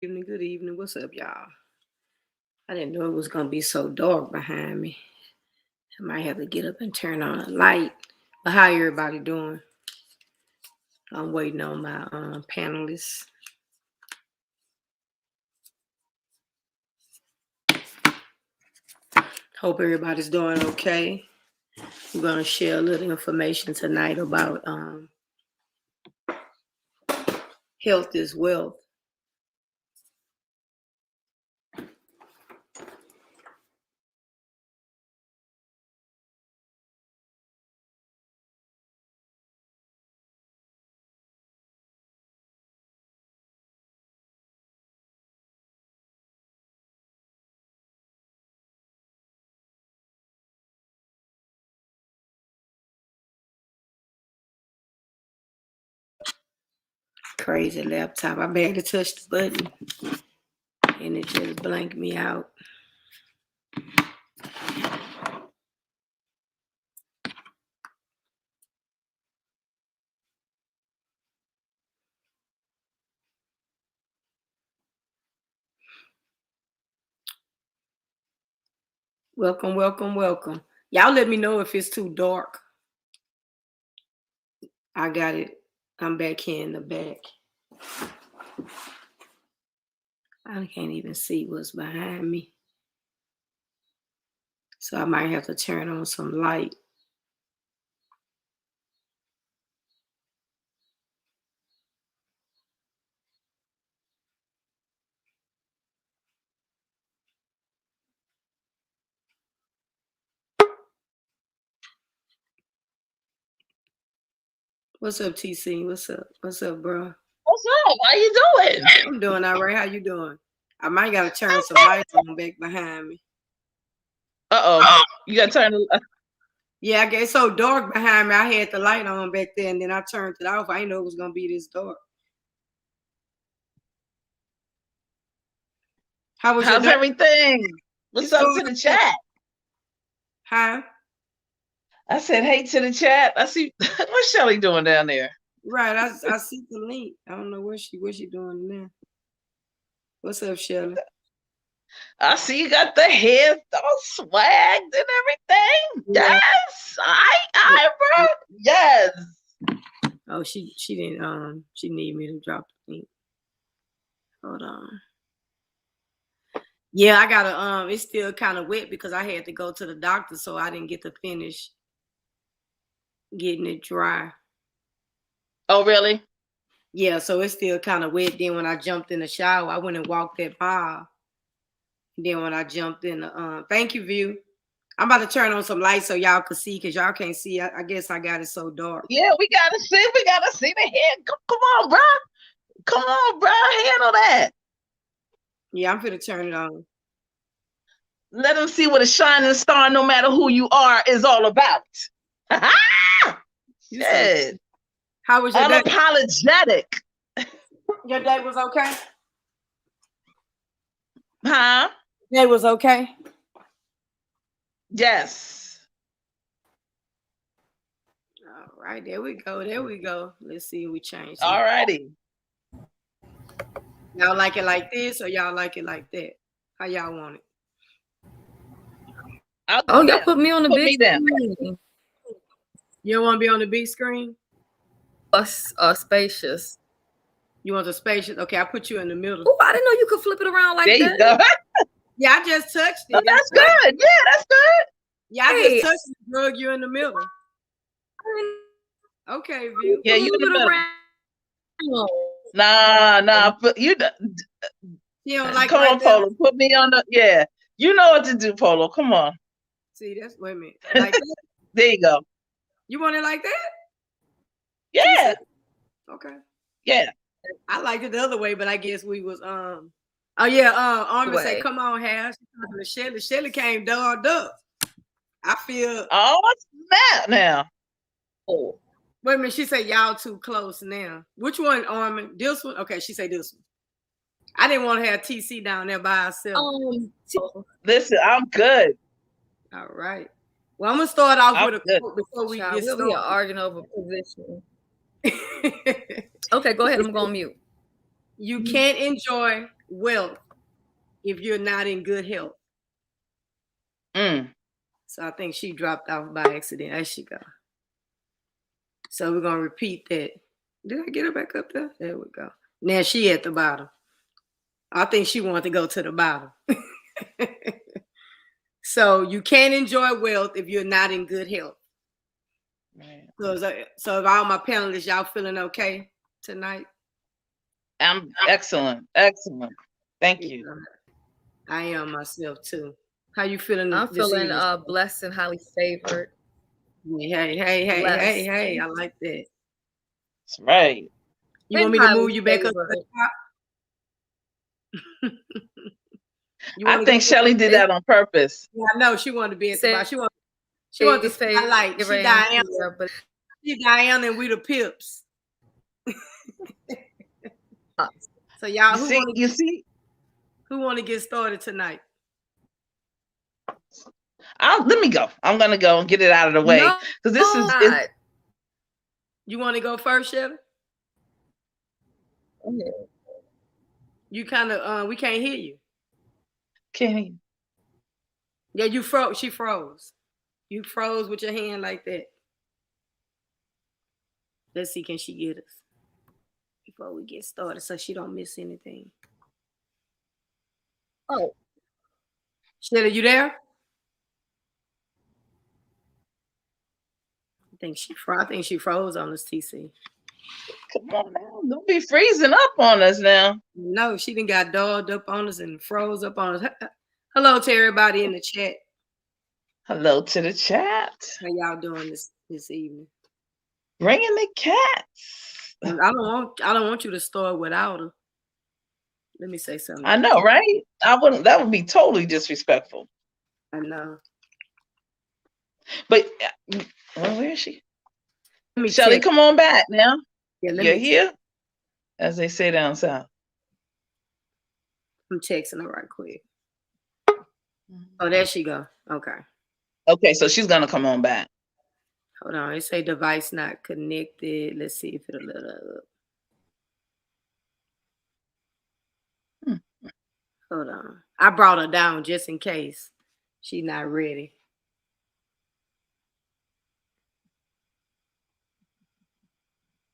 Good evening. What's up, y'all? I didn't know it was gonna be so dark behind me. I might have to get up and turn on a light. But how everybody doing? I'm waiting on my panelists. Hope everybody's doing okay. We're gonna share a little information tonight about health is wealth. Crazy laptop. I barely touched the button and it just blanked me out. Welcome, welcome, welcome. Y'all let me know if it's too dark. I got it. I'm back here in the back. I can't even see what's behind me. So I might have to turn on some light. What's up, TC? What's up? What's up, bro? What's up? How you doing? I'm doing all right. How you doing? I might gotta turn some lights on back behind me. You gotta turn the Yeah, I guess it's so dark behind me. I had the light on back there and then I turned it off. I didn't know it was gonna be this dark. How's everything? What's up to the chat? Huh? I said hey to the chat. I see what's Shelly doing down there? Right, I see the link. I don't know what she doing now. What's up, Shelly? I see you got the hair all swagged and everything. Yeah. Yes, bro. Yes. Oh, she didn't she need me to drop the link. Hold on. Yeah, I gotta it's still kind of wet because I had to go to the doctor, so I didn't get to finish getting it dry. Oh, really? Yeah, so it's still kind of wet. Then when I jumped in the shower, I went and walked that mile. Then when I jumped in the thank you, View. I'm about to turn on some lights so y'all can see, because y'all can't see. I guess I got it so dark. Yeah, we gotta see the head. Come on, bro. Come on, bro. Handle that. Yeah, I'm finna turn it on. Let them see what a shining star, no matter who you are, is all about. Shit. How was your day? Unapologetic. Your day was okay? Huh? Day was okay? Yes. All right, there we go. There we go. Let's see if we change. All righty. Y'all like it like this or y'all like it like that? How y'all want it? Y'all put me on the big screen. You don't want to be on the big screen? Spacious. You want the spacious? Okay, I put you in the middle. Oh, I didn't know you could flip it around like there that. You go. Yeah, I just touched it. Oh, that's good. Yeah, that's good. Yeah, I just touched it, drug you in the middle. Okay, View. Yeah, you in the middle. Nah. But you don't like come like on, that? Polo. Put me on the You know what to do, Polo. Come on. See, that's wait a minute. Like that? There you go. You want it like that? Yeah. Okay. Yeah. I liked it the other way, but I guess we was oh yeah, Army said, come on, Hash. Shelly came dogged up. I feel what's that now? Oh. Wait a minute, she said y'all too close now. Which one, Armin? This one? Okay, she said this one. I didn't want to have TC down there by herself. Listen, I'm good. All right. Well, I'm gonna start off with a quote before we get started. We'll be arguing over position. Okay, go ahead. I'm going to mute. You can't enjoy wealth if you're not in good health. So I think she dropped off by accident. There she go. So we're gonna repeat that. Did I get her back up there? There we go. Now she at the bottom. I think she wanted to go to the bottom. So you can't enjoy wealth if you're not in good health. Right. So if all my panelists, y'all feeling okay tonight? I'm excellent. Excellent. Thank you. I am myself too. How you feeling? I'm feeling blessed and highly favored. Hey. I like that. That's right. You want me to move you back up? I think Shelly did that on purpose. Yeah, I know she wanted to be at the bottom. She wanted to spotlight. She Diana and we the Pips. So y'all, who want to get started tonight? Let me go. I'm gonna go and get it out of the way because this is. You want to go first, Shelly? You kind of we can't hear you. Can't hear you. Yeah, you froze. She froze. You froze with your hand like that. Let's see, can she get us before we get started so she don't miss anything? Oh, Shelly, you there? I think she froze on us, TC. Come on now, don't be freezing up on us now. No, she done got dogged up on us and froze up on us. Hello to everybody in the chat. Hello to the chat. How y'all doing this evening? Bringing the cats. I don't want you to start without her. Let me say something. I know, right? I wouldn't. That would be totally disrespectful. I know. But where is she? Shelly, come on back now. Yeah, you're here, as they say down south. I'm texting her right quick. Oh, there she go. Okay. Okay, so she's gonna come on back. Hold on. It say device not connected. Let's see if it'll let her up. Hold on. I brought her down just in case she's not ready.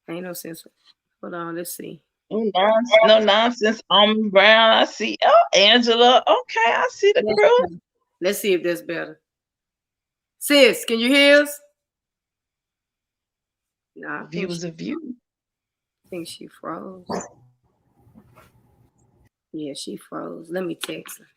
Ain't no sense. Hold on. Let's see. No nonsense. Brown. I see. Oh, Angela. Okay, I see the crew. Let's see if that's better. Sis, can you hear us? Nah, View was a view. I think she froze. Yeah, she froze. Let me text her.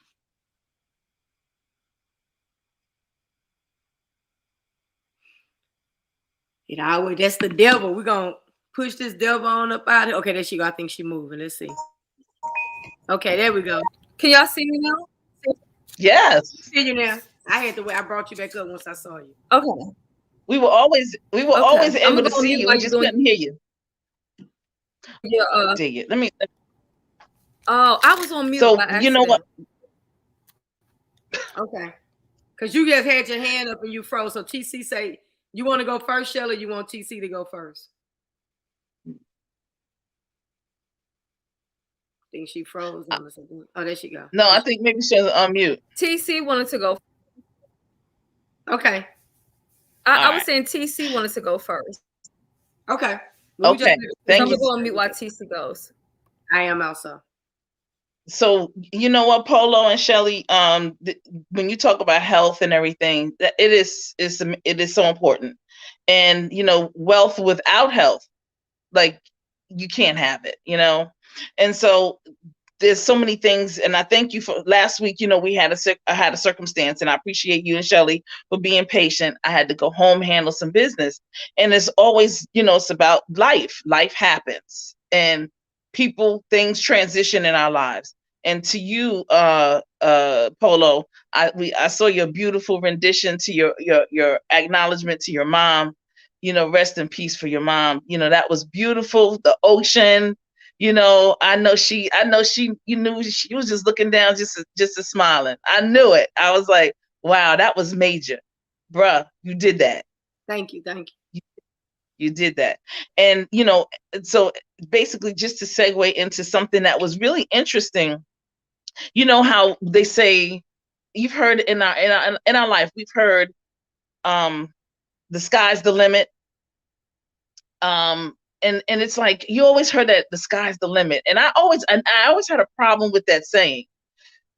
That's the devil. We're gonna push this devil on up out of here. Okay, there she go. I think she moving. Let's see. Okay, there we go. Can y'all see me now? Yes. See you now. I had to wait. I brought you back up once I saw you. Okay. We were always able to see you. We just couldn't hear you. Yeah. Dig it. Let me. Oh, I was on mute. So by accident. You know what? Okay. Because you just had your hand up and you froze. So TC say, you want to go first, Shelly, or you want TC to go first? I think she froze on us. Oh, there she go. No, I think maybe she was on mute. TC wanted to go. Okay. I was saying TC wanted to go first. Okay. Okay. Thank you. I'm going to go on mute while TC goes. I am also. So you know what, Polo and Shelly, when you talk about health and everything, it is so important. And wealth without health, like, you can't have it, and so there's so many things. And I thank you for last week. I had a circumstance, and I appreciate you and Shelly for being patient. I had to go home, handle some business, and it's always, it's about life. Life happens, and things transition in our lives. And to you, Polo, I saw your beautiful rendition to your acknowledgement to your mom. Rest in peace for your mom. That was beautiful. The ocean. I know she, you knew she was just looking down, just smiling. I knew it. I was like, wow, that was major. Bruh, you did that. Thank you. You did that. And, so basically, just to segue into something that was really interesting You know how they say, you've heard in our life, we've heard the sky's the limit. And it's like, you always heard that the sky's the limit. And I always had a problem with that saying,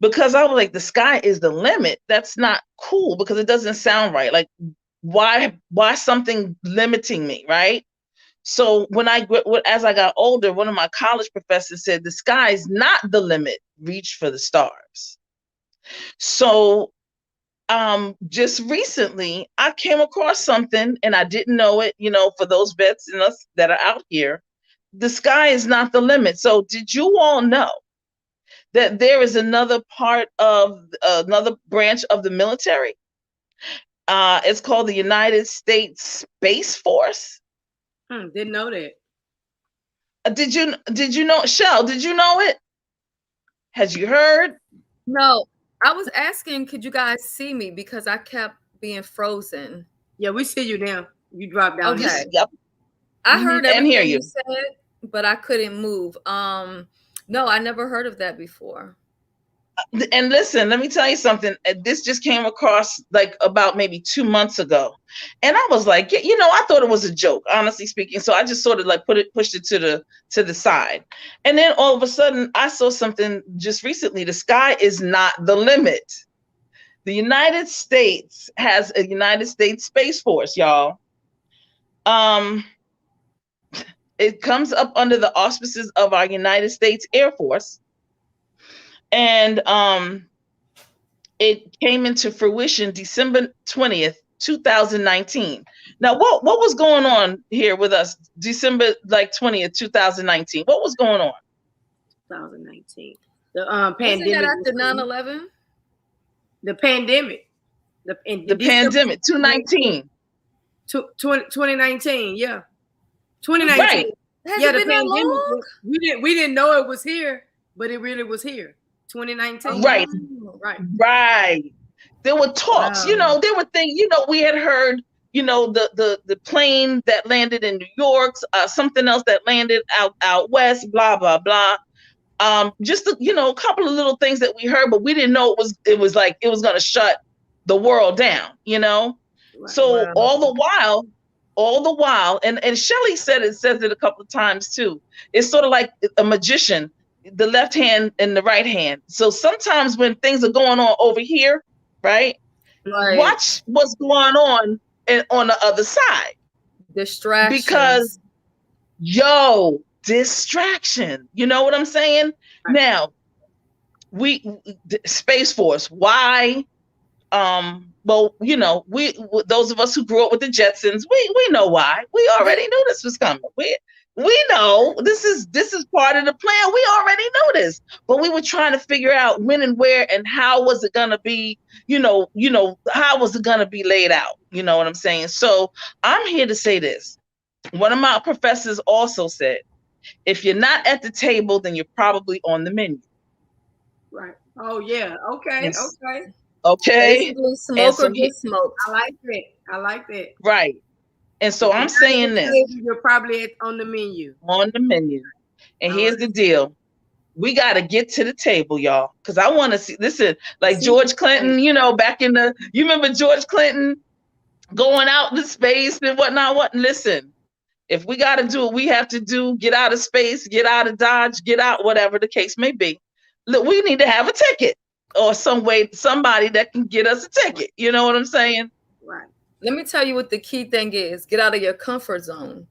because I was like, the sky is the limit. That's not cool, because it doesn't sound right. Like, why something limiting me, right? So as I got older, one of my college professors said, the sky is not the limit, reach for the stars. So just recently I came across something, and I didn't know it, for those vets and us that are out here, the sky is not the limit. So did you all know that there is another branch of the military? It's called the United States Space Force. Didn't know that. Did you know, Shell, did you know it? Has you heard? No, I was asking, could you guys see me, because I kept being frozen. Yeah, we see you now. You dropped down. Okay. Yep. I heard everything hear you. you said, but I couldn't move. No, I never heard of that before. And listen, let me tell you something. This just came across like about maybe 2 months ago. And I was like, I thought it was a joke, honestly speaking. So I just sort of like pushed it to the side. And then all of a sudden I saw something just recently. The sky is not the limit. The United States has a United States Space Force, y'all. It comes up under the auspices of our United States Air Force. And it came into fruition December 20th, 2019. Now, what was going on here with us December 20th, 2019? What was going on? 2019. The pandemic. Isn't that after 9/11? The pandemic. The pandemic, 2019. 2019, yeah. 2019. Right. Has it been that long? We didn't know it was here, but it really was here. 2019. Right. There were talks, wow. There were things, we had heard, the plane that landed in New York, something else that landed out west, blah, blah, blah. Just, a couple of little things that we heard, but we didn't know it was like, it was going to shut the world down, Right. So wow. all the while, and Shelley says it a couple of times too. It's sort of like a magician, the left hand and the right hand. So sometimes when things are going on over here, right? Watch what's going on the other side. Distractions. Because, distraction. You know what I'm saying? Right. Now, Space Force, why? Well, we those of us who grew up with the Jetsons, we know why. We already knew this was coming. We know this is part of the plan. We already knew this, but we were trying to figure out when and where and how was it gonna be, how was it gonna be laid out? You know what I'm saying? So I'm here to say this. One of my professors also said, if you're not at the table, then you're probably on the menu. Right. Oh yeah. Okay. Yes. Okay. Okay. Basically, smoke or get smoked. I like that. Right. And so I'm saying this. You're probably on the menu. On the menu. And here's the deal. We got to get to the table, y'all. Because I want to see, listen, like George Clinton, back in you remember George Clinton going out into space and whatnot? Listen, if we got to do what we have to do, get out of space, get out of Dodge, get out, whatever the case may be. Look, we need to have a ticket or somebody that can get us a ticket. You know what I'm saying? Right. Let me tell you what the key thing is. Get out of your comfort zone.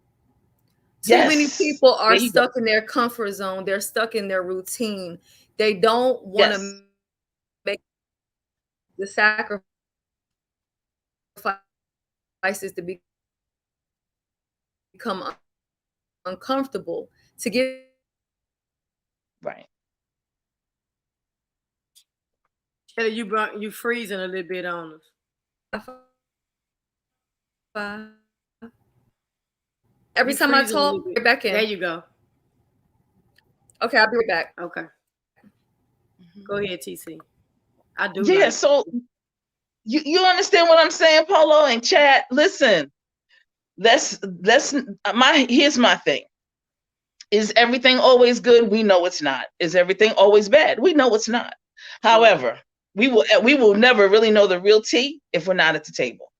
Too many people are stuck in their comfort zone. They're stuck in their routine. They don't want to make the sacrifices to become uncomfortable to get right. You freezing a little bit on us. Every time I talk, right back in. There you go. Okay, I'll be right back. Okay. Go ahead, TC. I do. Yeah, so you understand what I'm saying, Polo and chat? Listen, here's my thing. Is everything always good? We know it's not. Is everything always bad? We know it's not. However, we will never really know the real tea if we're not at the table.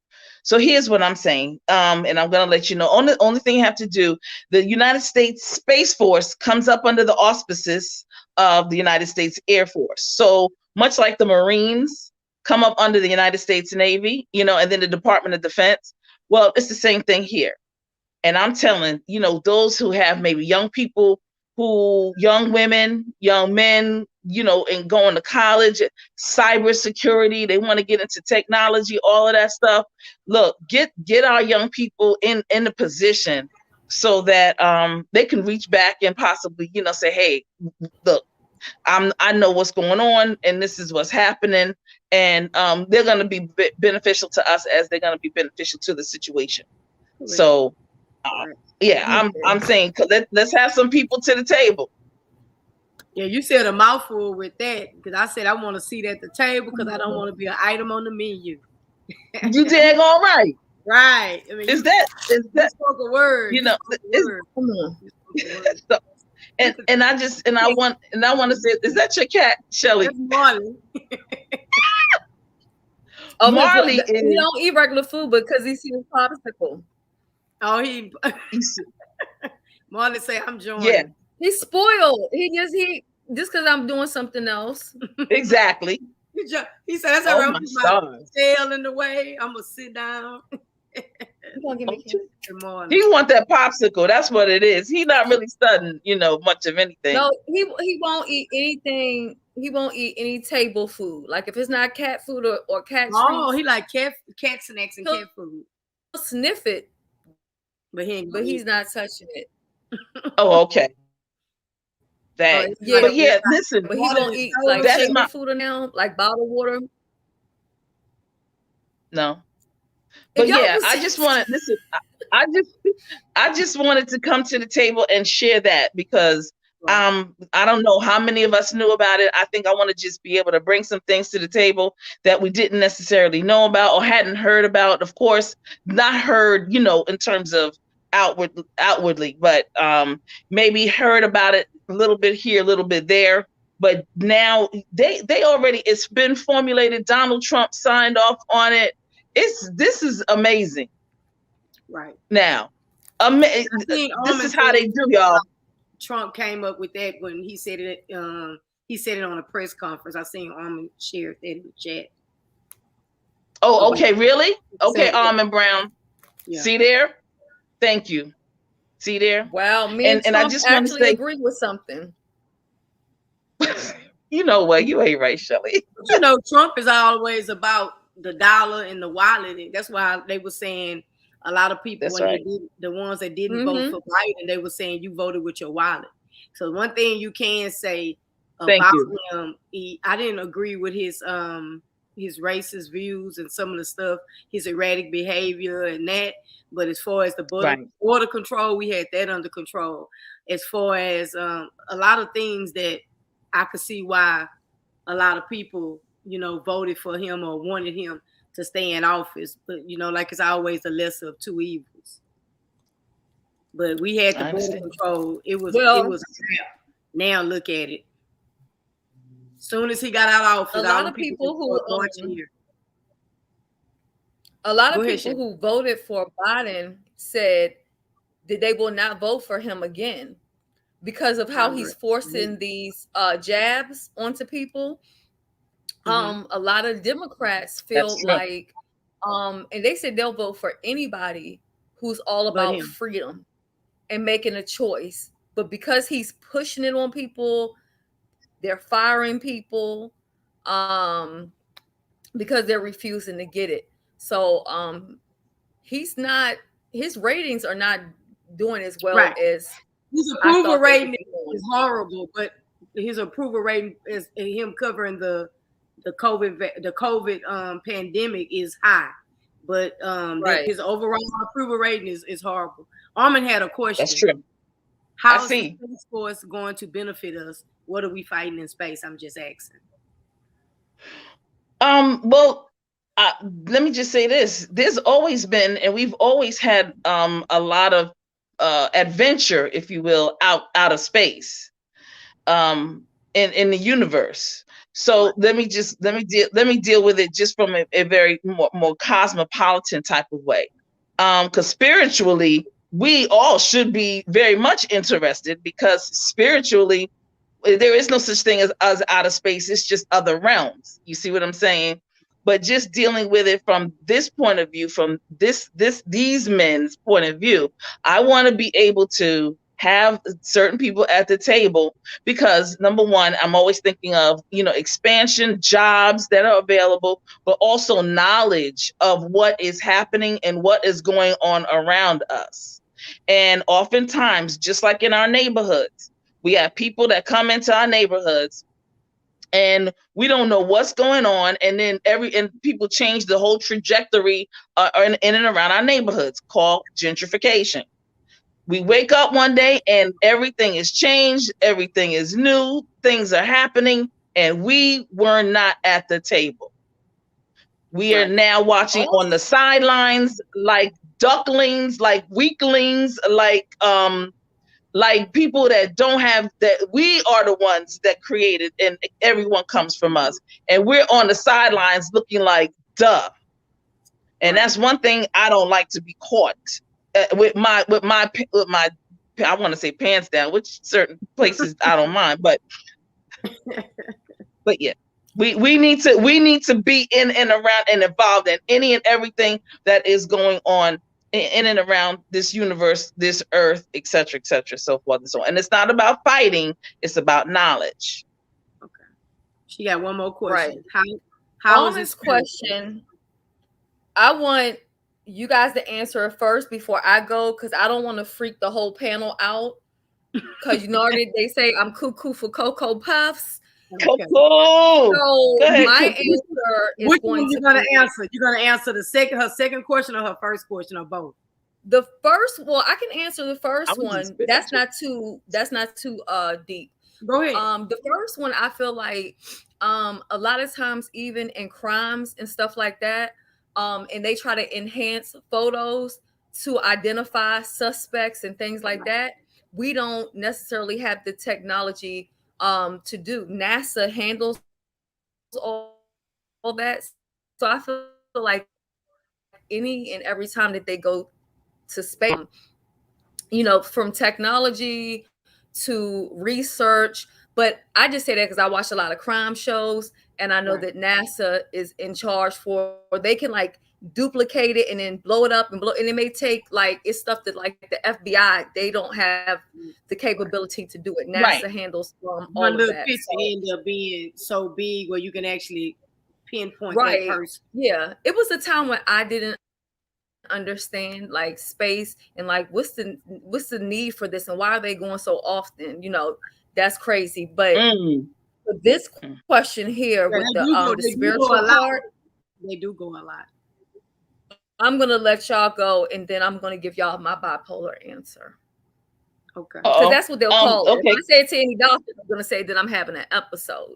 So here's what I'm saying, and I'm going to let you know. Only thing you have to do, the United States Space Force comes up under the auspices of the United States Air Force. So much like the Marines come up under the United States Navy, and then the Department of Defense. Well, it's the same thing here. And I'm telling, those who have maybe young people, young women, young men, and going to college, cybersecurity, they want to get into technology, all of that stuff. Look, get our young people in the position so that they can reach back and possibly, say, hey, look, I know what's going on and this is what's happening. And they're going to be beneficial to us as they're going to be beneficial to the situation. So, yeah, I'm saying let's have some people to the table. Yeah, you said a mouthful with that because I said I want to sit at the table because I don't want to be an item on the menu. You dang all right. Right. I mean, is that spoke a word? So, and I want to say, is that your cat, Shelly? That's Marley. Marley he don't eat regular food because he sees a popsicle. Oh, Marley say I'm joining. Yeah. He's spoiled. He just because I'm doing something else. Exactly. He said, "That's all right. My tail in the way. I'm gonna sit down." He want that popsicle. That's what it is. He's not really studying, much of anything. No, he won't eat anything. He won't eat any table food. Like if it's not cat food or cat treats. Oh, he like cat snacks and cat food. He'll sniff it, but he's not touching it. Oh, okay. But listen. But he won't eat like table food now, like bottled water. No. But yeah, I just wanted listen. I just wanted to come to the table and share that because I don't know how many of us knew about it. I think I want to just be able to bring some things to the table that we didn't necessarily know about or hadn't heard about. Of course, not heard, in terms of outwardly, but maybe heard about it a little bit here, a little bit there. But now they already, it's been formulated. Donald Trump signed off on it. This is amazing. Right. Now, this is how they do, y'all. Trump came up with that when he said it. He said it on a press conference. I seen Armin share that in the chat. Oh, okay, really? Okay, Armin Brown. Yeah. See there? Thank you. See there? Wow, me and Trump I just actually agree with something. You know what? You ain't right, Shelly. Trump is always about the dollar and the wallet. That's why they were saying a lot of people the ones that didn't vote for Biden, they were saying you voted with your wallet. So one thing you can say about him, I didn't agree with his racist views and some of the stuff, his erratic behavior and that. But as far as the border control, we had that under control. As far as a lot of things that I could see why a lot of people, voted for him or wanted him to stay in office. But, like it's always the lesser of two evils. But we had the border control. It was a trap. Now look at it. As soon as he got out of office, a lot of people who voted for Biden said that they will not vote for him again because of how he's forcing these jabs onto people. A lot of Democrats feel like, and they said they'll vote for anybody who's all about freedom and making a choice. But because he's pushing it on people, they're firing people because they're refusing to get it. So his ratings are not doing as well as his approval rating is horrible, but his approval rating is him covering the COVID pandemic is high, but his overall approval rating is horrible. Armin had a question. That's true. How is the Space Force going to benefit us? What are we fighting in space? I'm just asking. Well, let me just say this. There's always been, and we've always had a lot of adventure, if you will, out of space, in the universe. So let me deal with it just from a very more cosmopolitan type of way. Because spiritually, we all should be very much interested, because spiritually, there is no such thing as outer space. It's just other realms. You see what I'm saying? But just dealing with it from this point of view, from these men's point of view, I want to be able to have certain people at the table, because number one, I'm always thinking of, expansion, jobs that are available, but also knowledge of what is happening and what is going on around us. And oftentimes, just like in our neighborhoods, we have people that come into our neighborhoods and we don't know what's going on. And then people change the whole trajectory in and around our neighborhoods, called gentrification. We wake up one day and everything is changed. Everything is new. Things are happening. And we were not at the table. We are now watching on the sidelines, like ducklings, like weaklings, like people that don't have that. We are the ones that created, and everyone comes from us, and we're on the sidelines looking like duh. And that's one thing I don't like to be caught with my I want to say pants down, which certain places I don't mind, but yeah, we need to be in and around and involved in any and everything that is going on in and around this universe, this earth, etc., so forth and so on. And it's not about fighting; it's about knowledge. Okay. She got one more question. Right. How on this question, I want you guys to answer it first before I go, because I don't want to freak the whole panel out. Because they say I'm cuckoo for Cocoa Puffs. Okay. So my answer is which one you're gonna answer? You're gonna answer her second question or her first question, or both? The first, well, I can answer the first one. That's not too deep. Go ahead. The first one, I feel like a lot of times, even in crimes and stuff like that, and they try to enhance photos to identify suspects and things like that. We don't necessarily have the technology to do. NASA handles all that. So I feel like any and every time that they go to space, from technology to research. But I just say that because I watch a lot of crime shows, and I know that NASA is in charge they can like duplicate it and then blow it up and it may take it's stuff that like the FBI, they don't have the capability to do it. NASA handles all of that. Picture end up being so big where you can actually pinpoint that person. Yeah, it was a time when I didn't understand like space and like what's the need for this and why are they going so often? That's crazy. But for this question here with the spiritual part, they do go a lot. I'm gonna let y'all go, and then I'm gonna give y'all my bipolar answer. Okay. Because that's what they'll call it. If I say it to any doctor, I'm gonna say that I'm having an episode.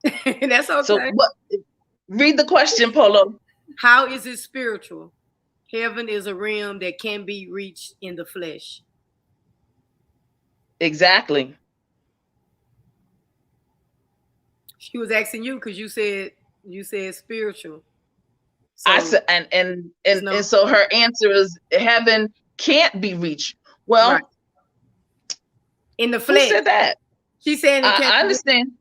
That's okay. So read the question, Polo. How is it spiritual? Heaven is a realm that can be reached in the flesh. Exactly. She was asking you because you said spiritual. So, I said, and so her answer is heaven can't be reached. Well, in the flesh. Who said that? She said it can't. I understand.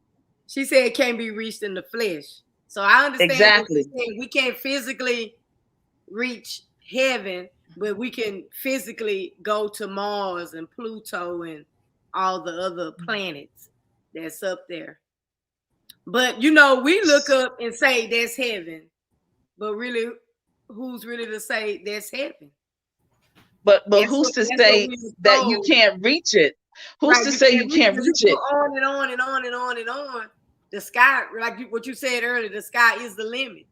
She said it can't be reached in the flesh. So I understand exactly. We can't physically reach heaven, but we can physically go to Mars and Pluto and all the other planets that's up there. But we look up and say that's heaven. But really, who's really to say that's heaven? But who's to say that you can't reach it? Who's to say you can't reach it? On and on and on and on and on. The sky, like what you said earlier, the sky is the limit.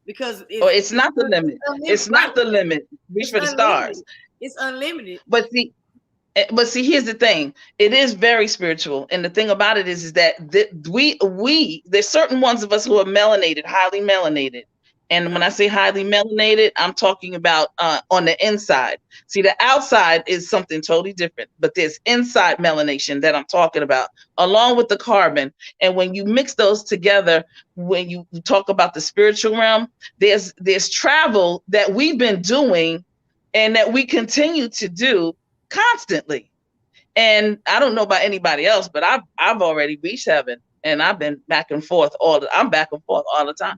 Because it's not the limit. It's not the limit. Reach for the stars. It's unlimited. But see, here's the thing. It is very spiritual, and the thing about it is that we there's certain ones of us who are melanated, highly melanated, And when I say highly melanated, I'm talking about on the inside. See, the outside is something totally different, but there's inside melanation that I'm talking about, along with the carbon. And when you mix those together, when you talk about the spiritual realm, there's travel that we've been doing and that we continue to do constantly. And I don't know about anybody else, but I've already reached heaven, and I've been back and forth I'm back and forth all the time.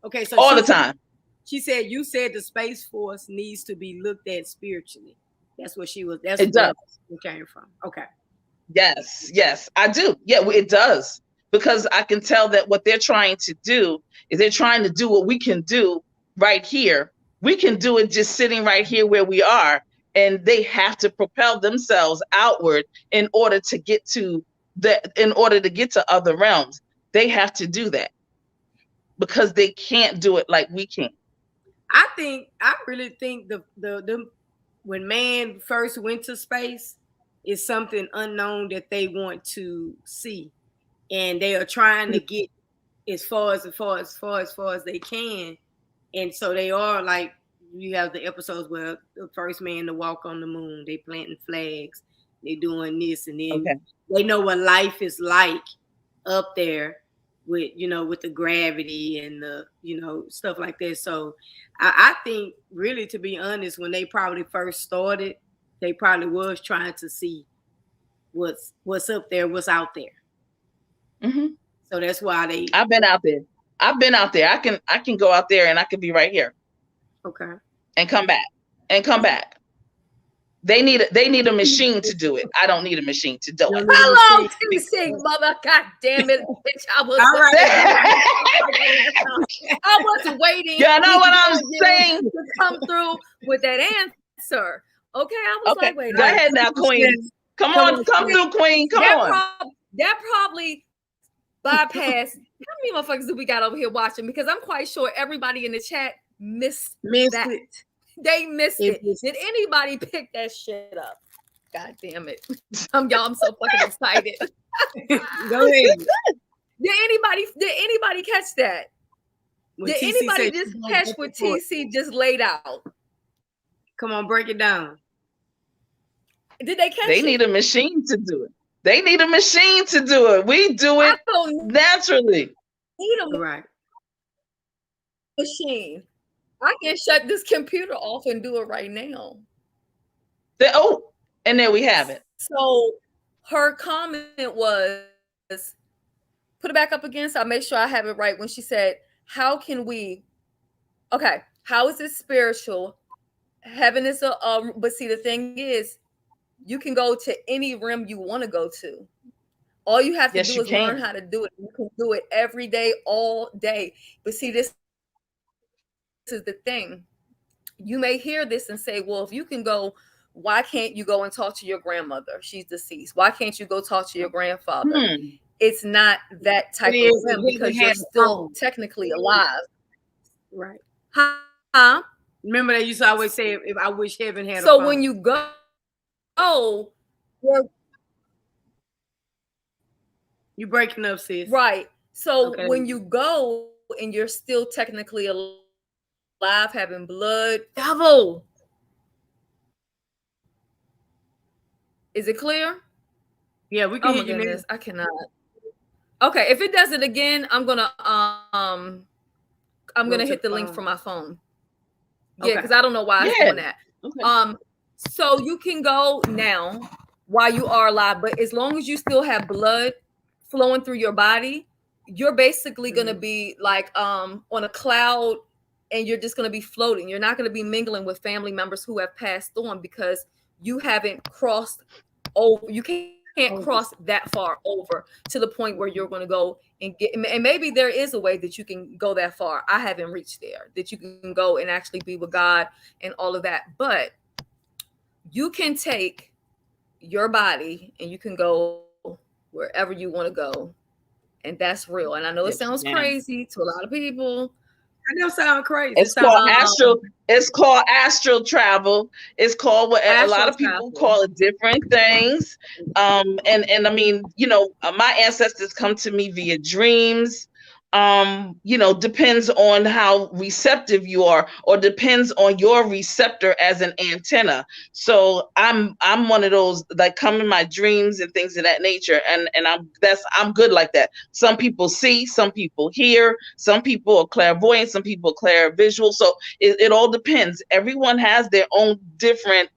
Okay, so all the time. She said you said the Space Force needs to be looked at spiritually. That's what she was. That's it where does. it came from. Okay. Yes, I do. Yeah, it does. Because I can tell that what they're trying to do is they're trying to do what we can do right here. We can do it just sitting right here where we are. And they have to propel themselves outward in order to get to other realms. They have to do that because they can't do it like we can. I really think the when man first went to space is something unknown that they want to see, and they are trying to get as far as they can, and so they are like, you have the episodes where the first man to walk on the moon, they planting flags, they doing this, and then they know what life is like up there with with the gravity and the stuff like that. So I think really, to be honest, when they probably first started, they probably was trying to see what's up there, what's out there. Mm-hmm. So that's why I've been out there. I can go out there and I can be right here. Okay. And come back. They need a machine to do it. I don't need a machine to do it. Hello, TC, mother. God damn it, bitch. I was waiting. You know what I'm saying? To come through with that answer. Okay, I was like, wait. Go ahead now, Queen. Come through, Queen. Come on. That probably bypassed. How many motherfuckers do we got over here watching? Because I'm quite sure everybody in the chat missed that. It. They missed it. Did anybody pick that shit up? God damn it. I'm so fucking excited. Go ahead. Did anybody catch that? Did anybody just catch what TC just laid out? Come on, break it down. Did they catch it? They need a machine to do it. They need a machine to do it. We do it naturally. Need a machine. I can shut this computer off and do it right now. And there we have it. So her comment was, put it back up again so I make sure I have it right, when she said, how is it spiritual? Heaven is but see, the thing is, you can go to any realm you want to go to. All you have to do is learn how to do it. You can do it every day, all day. But see, this is the thing. You may hear this and say, well, if you can go, why can't you go and talk to your grandmother? She's deceased. Why can't you go talk to your grandfather? It's not that type of realm because you're still technically alive. Right. Huh? Remember they used to always say, if I wish heaven had a phone. phone. When you go, you're breaking up, sis. Right. So when you go and you're still technically alive, having blood, devil. Is it clear? Yeah, we can hear you. I cannot. Okay, if it does it again, I'm gonna hit the link from my phone. Yeah, because I don't know why it's doing that. Okay. So you can go now while you are alive, but as long as you still have blood flowing through your body, you're basically gonna be like on a cloud, and you're just gonna be floating. You're not gonna be mingling with family members who have passed on because you haven't crossed over. You can't cross that far over to the point where you're going to go and get, and maybe there is a way that you can go that far. I haven't reached there, that you can go and actually be with God and all of that. But you can take your body and you can go wherever you want to go. And that's real. And I know it sounds crazy to a lot of people. I know, sound crazy. It's called astral. It's called astral travel. It's called what a lot of people call it different things. And I mean, my ancestors come to me via dreams. depends on how receptive you are, or depends on your receptor as an antenna. So I'm one of those, like, come in my dreams and things of that nature, and I'm good like that. Some people see, some people hear, some people are clairvoyant, some people are clairvisual. So it all depends. Everyone has their own different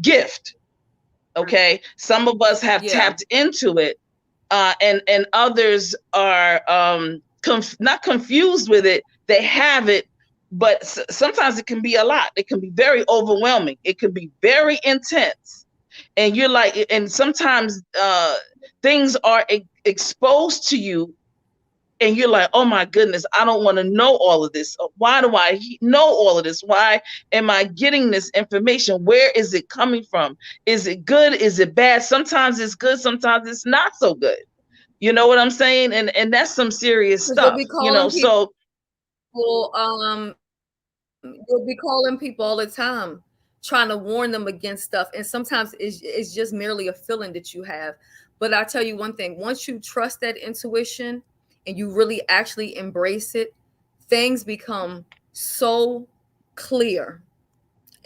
gift. Okay, some of us have tapped into it, and others are not confused with it. They have it, but sometimes it can be a lot. It can be very overwhelming. It can be very intense, and you're like, and sometimes things are exposed to you, and you're like, oh my goodness, I don't want to know all of this. Why do I know all of this? Why am I getting this information? Where is it coming from? Is it good? Is it bad? Sometimes it's good, sometimes it's not so good. You know what I'm saying? And that's some serious stuff, so you'll be calling people all the time, trying to warn them against stuff. And sometimes it's just merely a feeling that you have. But I tell you one thing, once you trust that intuition and you really actually embrace it, things become so clear.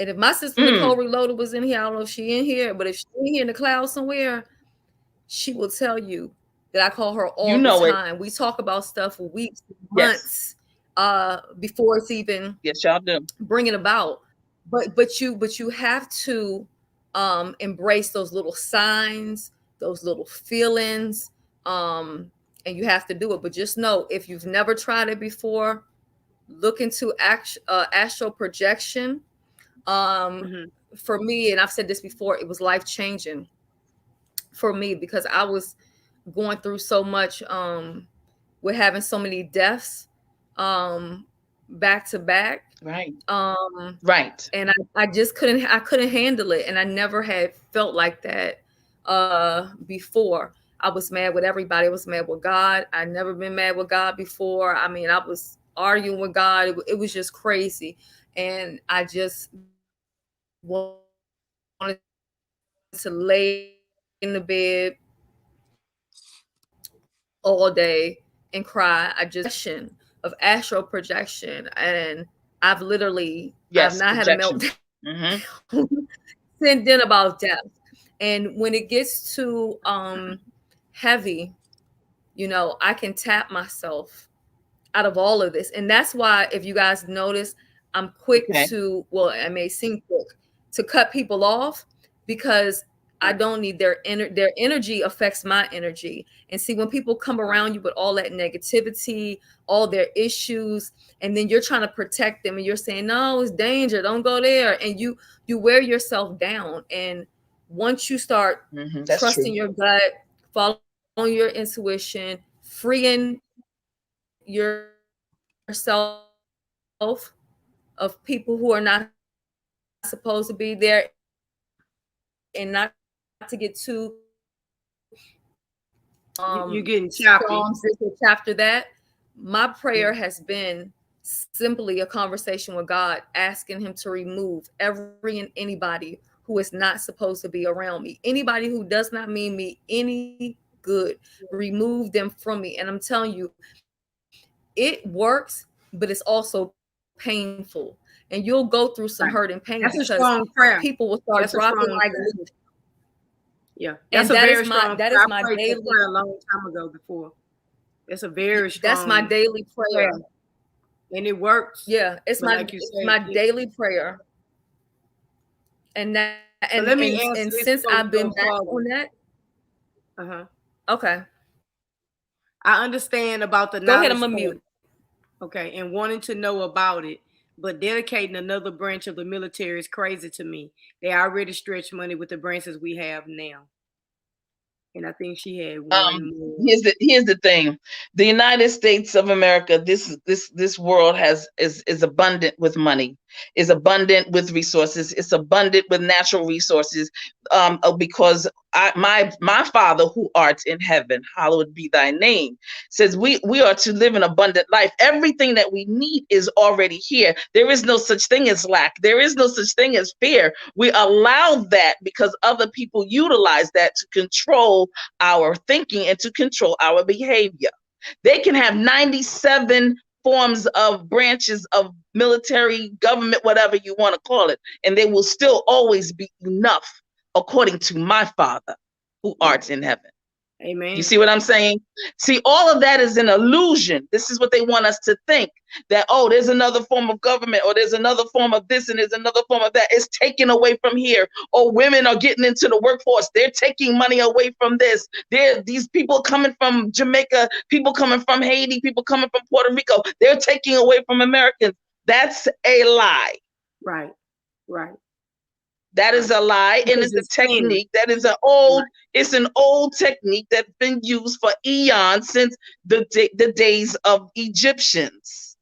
And if my sister Nicole Reloaded was in here, I don't know if she in here, but if she's in here in the cloud somewhere, she will tell you that I call her all the time. We talk about stuff for weeks, months, before it's even y'all do bring it about. But you have to embrace those little signs, those little feelings, and you have to do it. But just know, if you've never tried it before, look into astral projection. For me, and I've said this before, it was life-changing for me, because I was going through so much with having so many deaths back to back. Right. And I just couldn't handle it. And I never had felt like that before. I was mad with everybody. I was mad with God. I'd never been mad with God before. I mean, I was arguing with God. It was just crazy. And I just wanted to lay in the bed all day and cry. Of astral projection, and I've literally I've not had a meltdown since then about death. And when it gets too heavy, I can tap myself out of all of this. And that's why, if you guys notice, I'm quick to, well, it may seem quick to cut people off, because I don't need their energy affects my energy. And see, when people come around you with all that negativity, all their issues, and then you're trying to protect them, and you're saying, no, it's danger, don't go there, and you wear yourself down. And once you start trusting your gut, following your intuition, freeing yourself of people who are not supposed to be there, and not to get too you're getting choppy. Chapter that, my prayer has been simply a conversation with God, asking him to remove every and anybody who is not supposed to be around me. Anybody who does not mean me any good, remove them from me. And I'm telling you, it works, but it's also painful. And you'll go through some hurt and pain. That's a strong prayer. People will start dropping like leaves. Yeah, that's a very strong prayer. That is my daily prayer a long time ago before. It's a very strong. That's my daily prayer. And it works. Yeah, it's my daily prayer. And that, and, let me and since I've been back on that. Okay. I understand about the go ahead, I'm gonna mute. Okay, and wanting to know about it, but dedicating another branch of the military is crazy to me. They already stretch money with the branches we have now. And I think she had one more. Here's the thing. The United States of America, this world is abundant with money, is abundant with resources, it's abundant with natural resources. Because my Father who art in heaven, hallowed be thy name, says we are to live an abundant life. Everything that we need is already here. There is no such thing as lack. There is no such thing as fear. We allow that because other people utilize that to control our thinking and to control our behavior. They can have 97 forms of branches of military, government, whatever you want to call it, and they will still always be enough according to my Father who art in heaven. Amen. You see what I'm saying? See, all of that is an illusion. This is what they want us to think, that, oh, there's another form of government, or there's another form of this, and there's another form of that. It's taken away from here. Or women are getting into the workforce. They're taking money away from this. These people coming from Jamaica, people coming from Haiti, people coming from Puerto Rico. They're taking away from Americans. That's a lie. Right. That is a lie, and it's a technique that is it's an old technique that's been used for eons, since the days of Egyptians.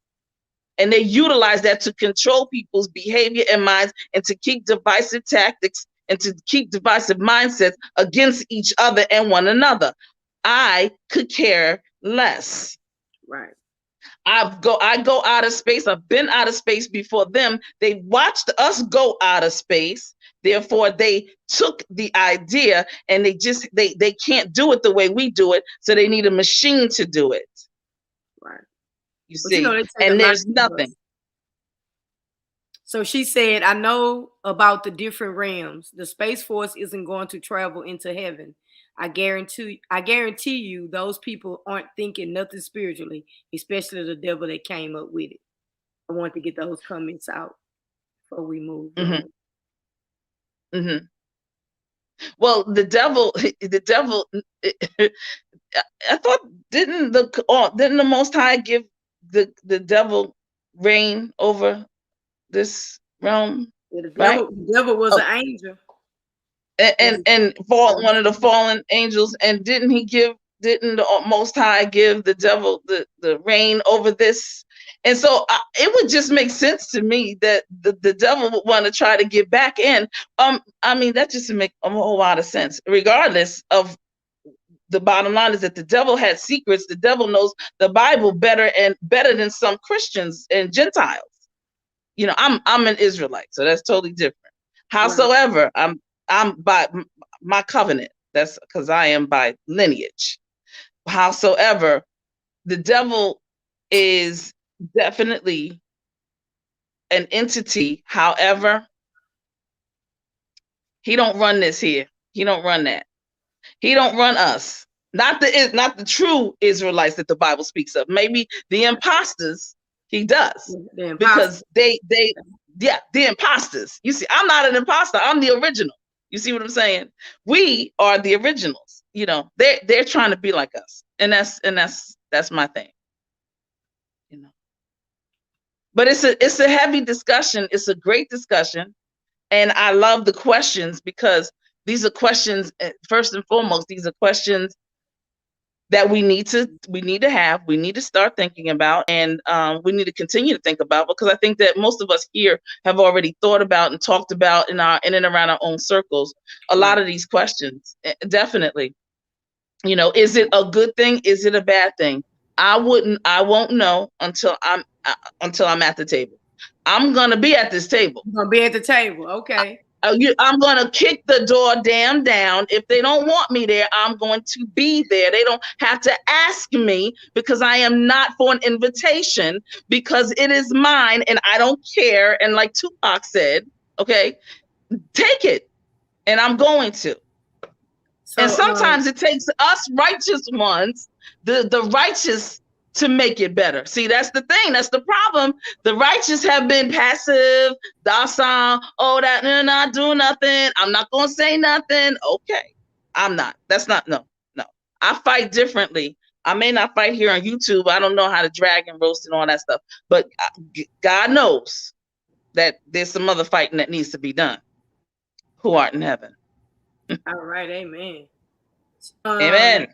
And they utilize that to control people's behavior and minds, and to keep divisive tactics and to keep divisive mindsets against each other and one another. I could care less. Right. I go out of space. I've been out of space before them. They watched us go out of space. Therefore, they took the idea and they can't do it the way we do it. So they need a machine to do it. Right. You see, and there's nothing. So she said, I know about the different realms. The Space Force isn't going to travel into heaven. I guarantee you those people aren't thinking nothing spiritually, especially the devil that came up with it. I want to get those comments out before we move. Well, the devil, I thought, didn't the Most High give the devil reign over this realm? The devil was an angel. And one of the fallen angels, and didn't the Most High give the devil the reign over this? And so it would just make sense to me that the devil would want to try to get back in. I mean, that just makes a whole lot of sense. Regardless of, the bottom line is that the devil had secrets. The devil knows the Bible better than some Christians and Gentiles. You know, I'm an Israelite, so that's totally different. Howsoever, I'm by my covenant. That's because I am by lineage. Howsoever, the devil is definitely an entity. However, he don't run this here. He don't run that. He don't run us. Not the true Israelites that the Bible speaks of. Maybe the imposters he does. Because the imposters. You see, I'm not an imposter. I'm the original. You see what I'm saying? We are the originals. You know, they're trying to be like us. And that's my thing. You know. But it's a heavy discussion. It's a great discussion. And I love the questions, because these are questions, first and foremost, these are questions that we need to start thinking about, and we need to continue to think about, because I think that most of us here have already thought about and talked about in and around our own circles a lot of these questions. Definitely. You know, is it a good thing? Is it a bad thing? I won't know until I'm at the table. I'm gonna be at this table. You're gonna be at the table, okay. I'm going to kick the door down. If they don't want me there, I'm going to be there. They don't have to ask me, because I am not for an invitation, because it is mine and I don't care. And like Tupac said, okay, take it. And I'm going to. And sometimes it takes us righteous ones, the righteous, to make it better. See, that's the thing. That's the problem. The righteous have been passive, docile. Oh, they're not doing nothing. I'm not going to say nothing. Okay. I'm not. That's not, no. I fight differently. I may not fight here on YouTube. I don't know how to drag and roast and all that stuff. But God knows that there's some other fighting that needs to be done. Who art in heaven. All right. Amen. Amen.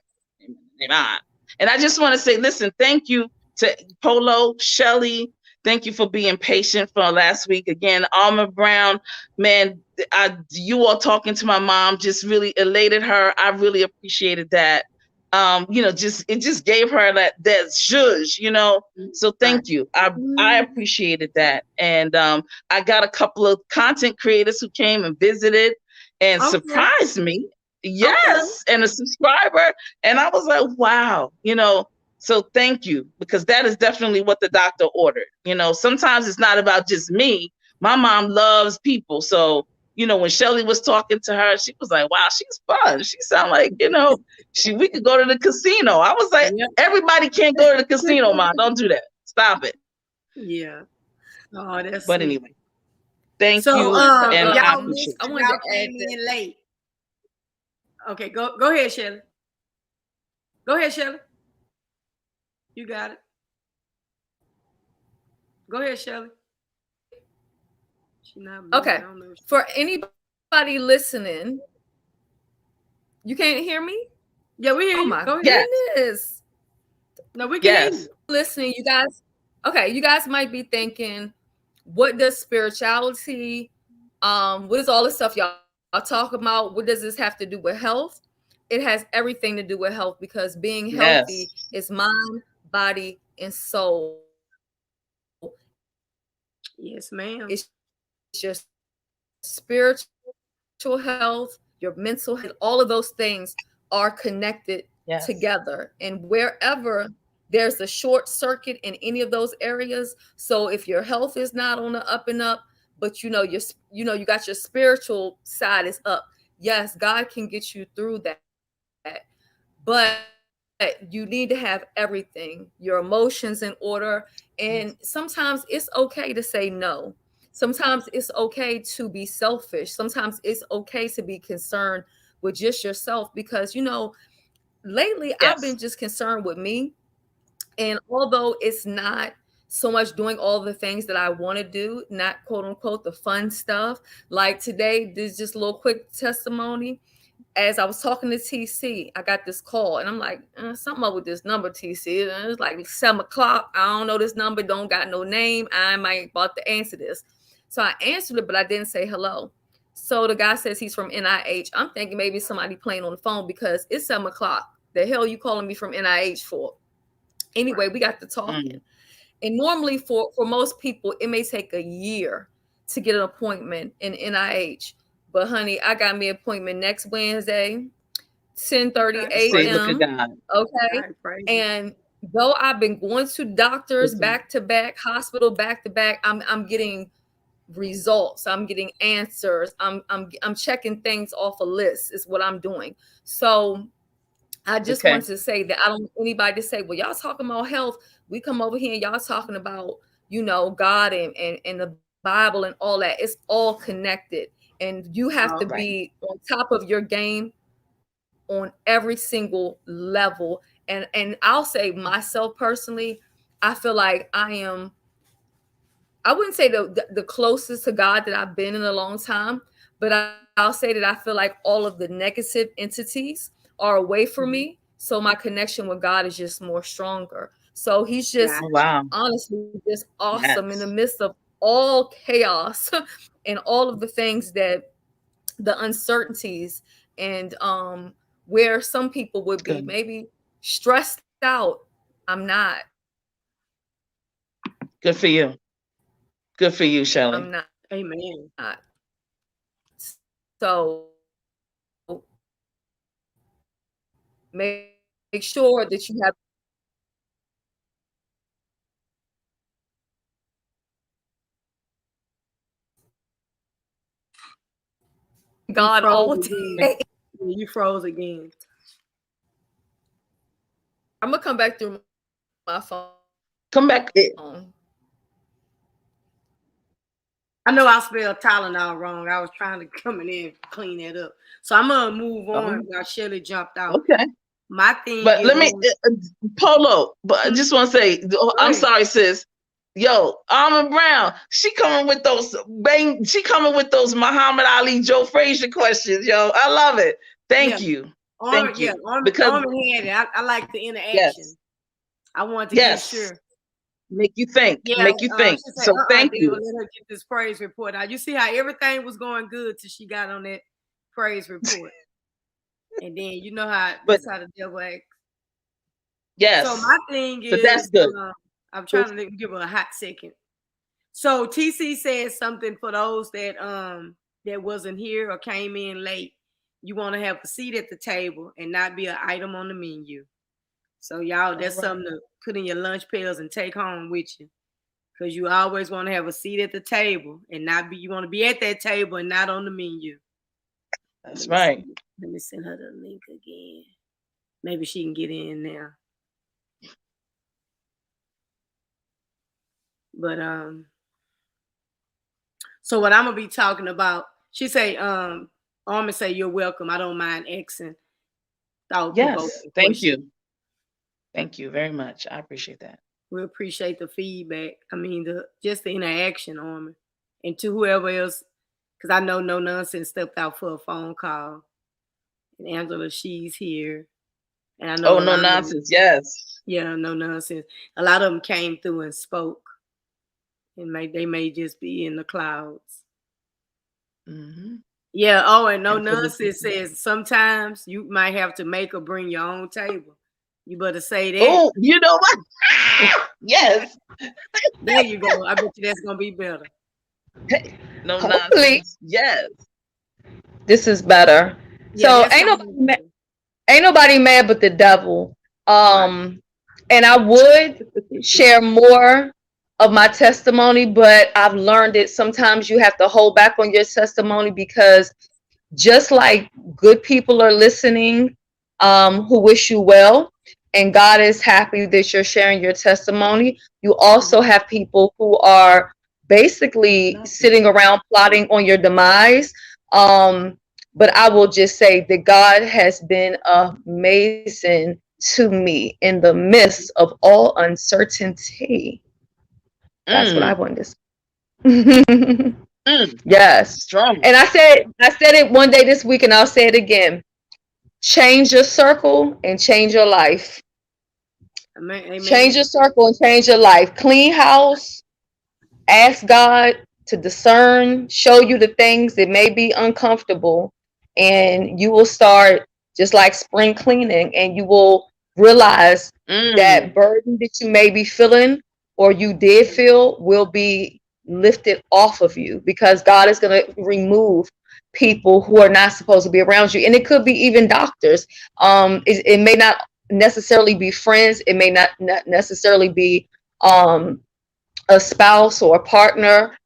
Amen. And I just want to say, listen, thank you to Polo, Shelly. Thank you for being patient for last week. Again, Alma Brown, man, you all talking to my mom just really elated her. I really appreciated that. You know, it just gave her that zhuzh, you know. So thank you. I appreciated that. And I got a couple of content creators who came and visited and surprised me. Yes, and a subscriber, and I was like, wow, you know, So thank you, because that is definitely what the doctor ordered. You know, sometimes it's not about just me. My mom loves people. So, you know, when Shelly was talking to her, she was like, wow, she's fun. She sounded like, you know, we could go to the casino. I was like, Yep. everybody can't go to the casino, Mom. Don't do that. Stop it. Yeah. Oh, that's But sweet. anyway, thank So, you. And I y'all appreciate missed. it. wanted Y'all to add came that. in late. Okay, go ahead, Shelly. Go ahead, Shelly. You got it. Go ahead, Shelly. She not moving. Okay. I don't know. For anybody listening, you can't hear me? Yeah, we hear Oh you. my Go ahead. Yes. goodness. No, we can hear Yes. you. Listening, you guys. Okay, you guys might be thinking, what does spirituality, what is all this stuff y'all talk about? What does this have to do with health? It has everything to do with health, because being healthy is mind, body, and soul. Yes, ma'am. It's your spiritual health, your mental health, all of those things are connected together. And wherever there's a short circuit in any of those areas, so if your health is not on the up and up, but you got your spiritual side is up, yes, God can get you through that. But you need to have everything, your emotions in order. And sometimes it's okay to say no. Sometimes it's okay to be selfish. Sometimes it's okay to be concerned with just yourself, because, lately I've been just concerned with me. And although it's not so much doing all the things that I want to do, not quote unquote the fun stuff, like today, there's just a little quick testimony. As I was talking to TC, I got this call, and I'm like, something up with this number, TC. And it's like 7:00. I don't know this number, don't got no name. I might about to answer this. So I answered it, but I didn't say hello. So the guy says he's from NIH. I'm thinking maybe somebody playing on the phone, because it's 7:00. The hell you calling me from NIH for? Anyway, we got to talking. And normally for most people, it may take a year to get an appointment in NIH. But honey, I got me an appointment next Wednesday, 10:30 a.m. Okay. And though I've been going to doctors back to back, hospital back to back, I'm getting results. I'm getting answers. I'm checking things off a list is what I'm doing. So I just want to say that I don't want anybody to say, well, y'all talking about health. We come over here and y'all talking about, God and the Bible and all that. It's all connected. And you have to be on top of your game on every single level. And I'll say myself personally, I feel like I wouldn't say the closest to God that I've been in a long time, but I'll say that I feel like all of the negative entities are away from me. So my connection with God is just more stronger. So he's just honestly just awesome in the midst of all chaos and all of the things that the uncertainties and where some people would be maybe stressed out. I'm not. Good for you. Good for you, Shelly. I'm not. Amen. So make sure that you have God all day. You froze again. I'm gonna come back through my phone. Come back. I know I spelled Tylenol wrong. I was trying to come in and clean that up. So I'm gonna move on while Shelly jumped out. Okay. My thing but is let me Polo, but I just want to say, I'm sorry, sis. Yo, Almond Brown, she coming with those Muhammad Ali, Joe Frazier questions, yo. I love it. Thank you. Thank you. Because I like the interaction. I want to get sure. Make you think. Make you think. So thank you. Let her get this praise report out. You see how everything was going good till she got on that praise report. And then you know how that's how the devil acts. Yes. So my thing is, but that's good. I'm trying to give her a hot second. So TC said something for those that wasn't here or came in late. You want to have a seat at the table and not be an item on the menu. So y'all, All that's right. something to put in your lunch pails and take home with you. Cause you always want to have a seat at the table and not be. You want to be at that table and not on the menu. That's right. Let me send her the link again. Maybe she can get in there. But so what I'm gonna be talking about, she say, I'm gonna say you're welcome. I don't mind asking thought provoking Yes. Thank questions. you. Thank you very much. I appreciate that. We appreciate the feedback. I mean, just the interaction on me, and to whoever else, because I know No Nonsense stepped out for a phone call, and Angela, she's here, and I know Oh, a no lot of them. nonsense. Yes. Yeah, No Nonsense. A lot of them came through and spoke, and they may just be in the clouds. Mm-hmm. Yeah. Oh, and No And for the Nonsense says sometimes you might have to make or bring your own table. You better say that. oh, you know what? Yes. There you go. I bet you that's gonna be better. No Hopefully, nonsense. Yes. this is better. Yeah, So that's gonna be better. ain't nobody mad but the devil. Right. And I would share more of my testimony, but I've learned that sometimes you have to hold back on your testimony because just like good people are listening, who wish you well, and God is happy that you're sharing your testimony, you also have people who are basically sitting around plotting on your demise. But I will just say that God has been amazing to me in the midst of all uncertainty. That's what I wanted to say. Yes. Strong. And I said it one day this week and I'll say it again. Change your circle and change your life. Amen. Change your circle and change your life. Clean house. Ask God to discern, show you the things that may be uncomfortable, and you will start just like spring cleaning, and you will realize that burden that you may be feeling or you did feel will be lifted off of you because God is going to remove people who are not supposed to be around you. And it could be even doctors. It may not necessarily be friends. It may not necessarily be a spouse or a partner.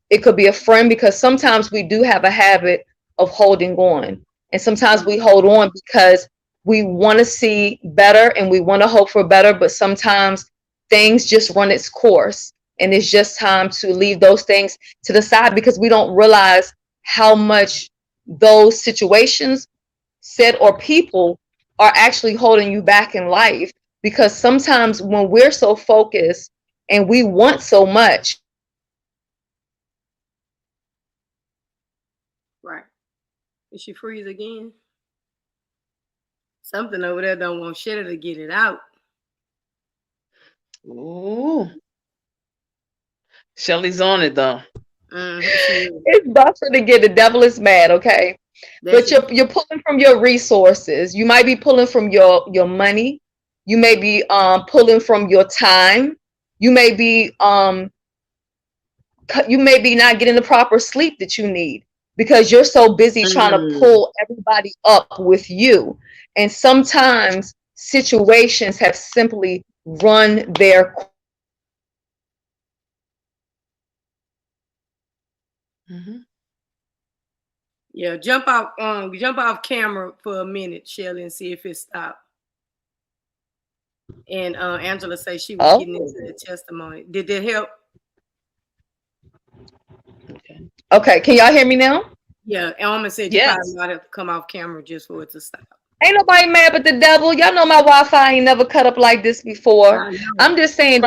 It could be a friend because sometimes we do have a habit of holding on. And sometimes we hold on because we want to see better and we want to hope for better, but sometimes things just run its course. And it's just time to leave those things to the side because we don't realize how much those situations, said or people, are actually holding you back in life. Because sometimes when we're so focused and we want so much. Right. Did she freeze again? Something over there don't want Shelly to get it out. Ooh. Shelly's on it though. It's buffer to get the devil is mad, okay? But you're pulling from your resources. You might be pulling from your money. You may be pulling from your time. You may be not getting the proper sleep that you need because you're so busy trying to pull everybody up with you. And sometimes situations have simply run their Yeah, jump off camera for a minute, Shelly, and see if it stopped. And Angela said she was getting into the testimony. Did that help? Okay, can y'all hear me now? Yeah, Alma said you probably might have to come off camera just for it to stop. Ain't nobody mad but the devil. Y'all know my Wi-Fi ain't never cut up like this before. I'm just saying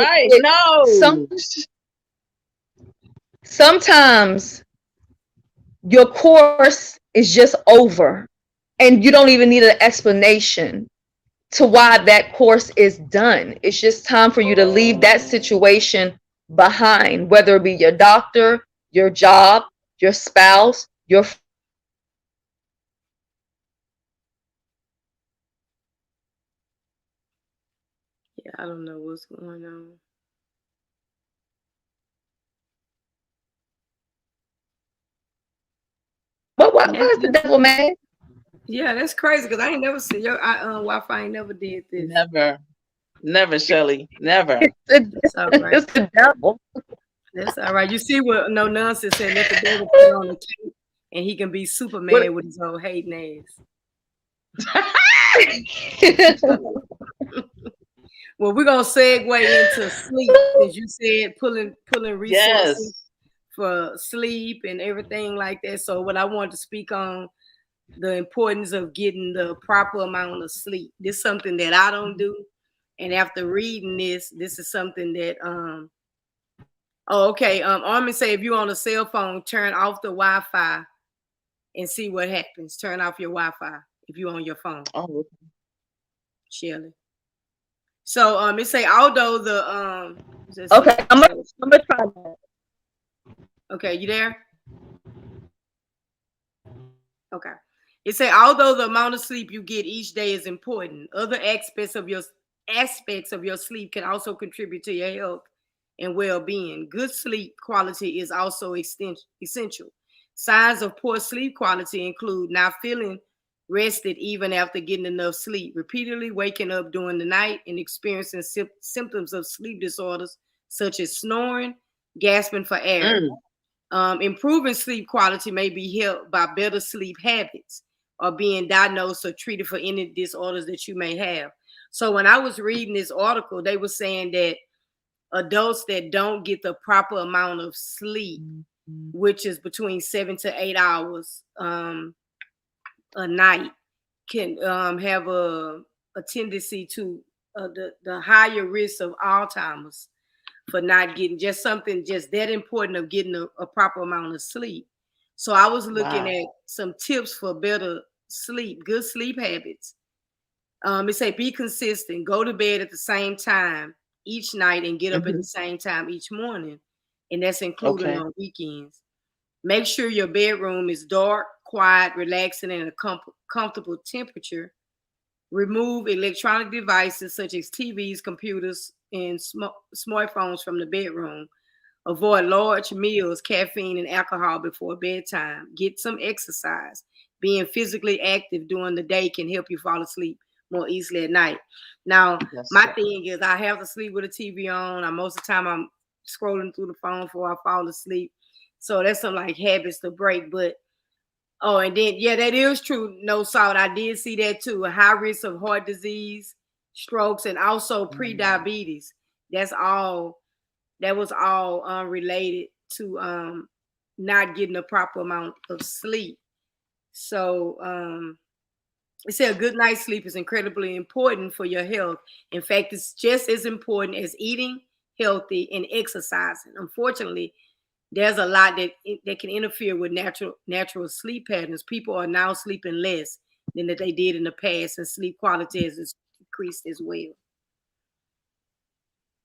sometimes your course is just over and you don't even need an explanation to why that course is done. It's just time for you to leave that situation behind, whether it be your doctor, your job, your spouse, your Yeah, I don't know what's going on. Why is the devil mad? Yeah, that's crazy because I ain't never seen your Wi-Fi ain't never did this. Never, Shelly, never. It's all right. It's the devil. That's all right. You see what No Nonsense said, let the devil put on the cape and he can be Superman with his old hating ass. Well, we're gonna segue into sleep, as you said, pulling resources for sleep and everything like that. So what I wanted to speak on, the importance of getting the proper amount of sleep. This is something that I don't do. And after reading this is something that Armin say if you're on a cell phone, turn off the Wi-Fi and see what happens. Turn off your Wi-Fi if you're on your phone. Oh, Shelley. So it say although the okay, I'm gonna try that. Okay, you there? Okay. It say although the amount of sleep you get each day is important, other aspects of your sleep can also contribute to your health and well-being. Good sleep quality is also essential. Signs of poor sleep quality include not feeling rested even after getting enough sleep, repeatedly waking up during the night, and experiencing symptoms of sleep disorders such as snoring, gasping for air. Improving sleep quality may be helped by better sleep habits or being diagnosed or treated for any disorders that you may have. So when I was reading this article, they were saying that adults that don't get the proper amount of sleep, which is between 7 to 8 hours a night, can have a tendency to the higher risk of Alzheimer's for not getting just something just that important of getting a proper amount of sleep. So I was looking at some tips for better sleep, good sleep habits. It say be consistent, go to bed at the same time each night and get up at the same time each morning. And that's including on weekends. Make sure your bedroom is dark, quiet, relaxing, and a comfortable temperature. Remove electronic devices such as TVs, computers, and smartphones from the bedroom. Avoid large meals, caffeine, and alcohol before bedtime. Get some exercise. Being physically active during the day can help you fall asleep more easily at night. Now, my thing is I have to sleep with a TV on. Most of the time I'm scrolling through the phone before I fall asleep. So that's some like habits to break. But and then that is true. No salt. I did see that too. A high risk of heart disease, strokes, and also pre-diabetes. That was all related to not getting the proper amount of sleep. So it said a good night's sleep is incredibly important for your health. In fact, it's just as important as eating healthy and exercising. Unfortunately, there's a lot that can interfere with natural sleep patterns. People are now sleeping less than that they did in the past, and sleep quality has increased as well.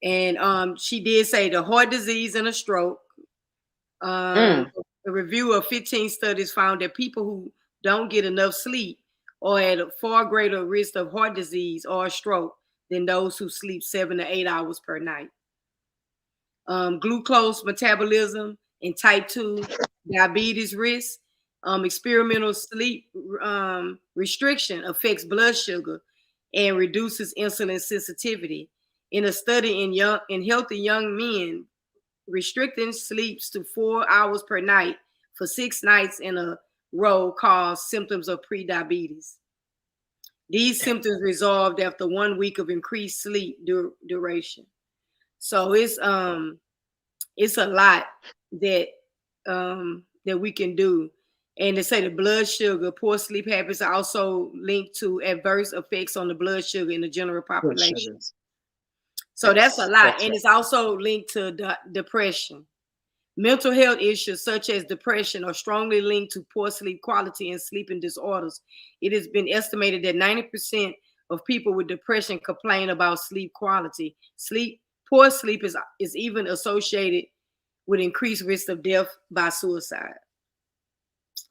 And she did say the heart disease and a stroke. A review of 15 studies found that people who don't get enough sleep are at a far greater risk of heart disease or a stroke than those who sleep 7 to 8 hours per night. Glucose metabolism and type 2 diabetes risk. Experimental sleep restriction affects blood sugar and reduces insulin sensitivity. In a study in healthy young men, restricting sleeps to 4 hours per night for 6 nights in a row caused symptoms of prediabetes. These symptoms resolved after 1 week of increased sleep duration. So it's a lot that that we can do. And they say the blood sugar, poor sleep habits are also linked to adverse effects on the blood sugar in the general population. So that's a lot. And it's also linked to depression. Mental health issues such as depression are strongly linked to poor sleep quality and sleeping disorders. It has been estimated that 90% of people with depression complain about sleep quality. Poor sleep is even associated with increased risk of death by suicide.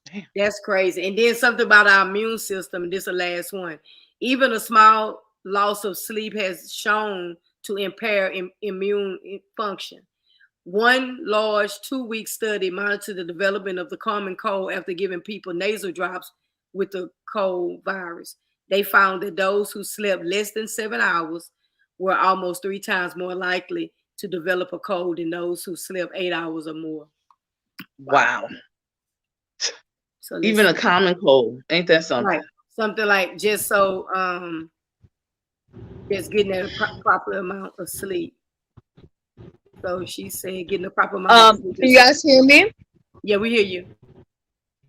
Damn. That's crazy. And then something about our immune system, and this is the last one. Even a small loss of sleep has shown to impair immune function. One large 2-week study monitored the development of the common cold after giving people nasal drops with the cold virus. They found that those who slept less than 7 hours were almost 3 times more likely to develop a cold than those who slept 8 hours or more. Wow. So even a common cold, ain't that something? Right. Something like just getting a proper amount of sleep. So she said getting the proper amount of sleep. Can you guys hear me? Yeah, we hear you.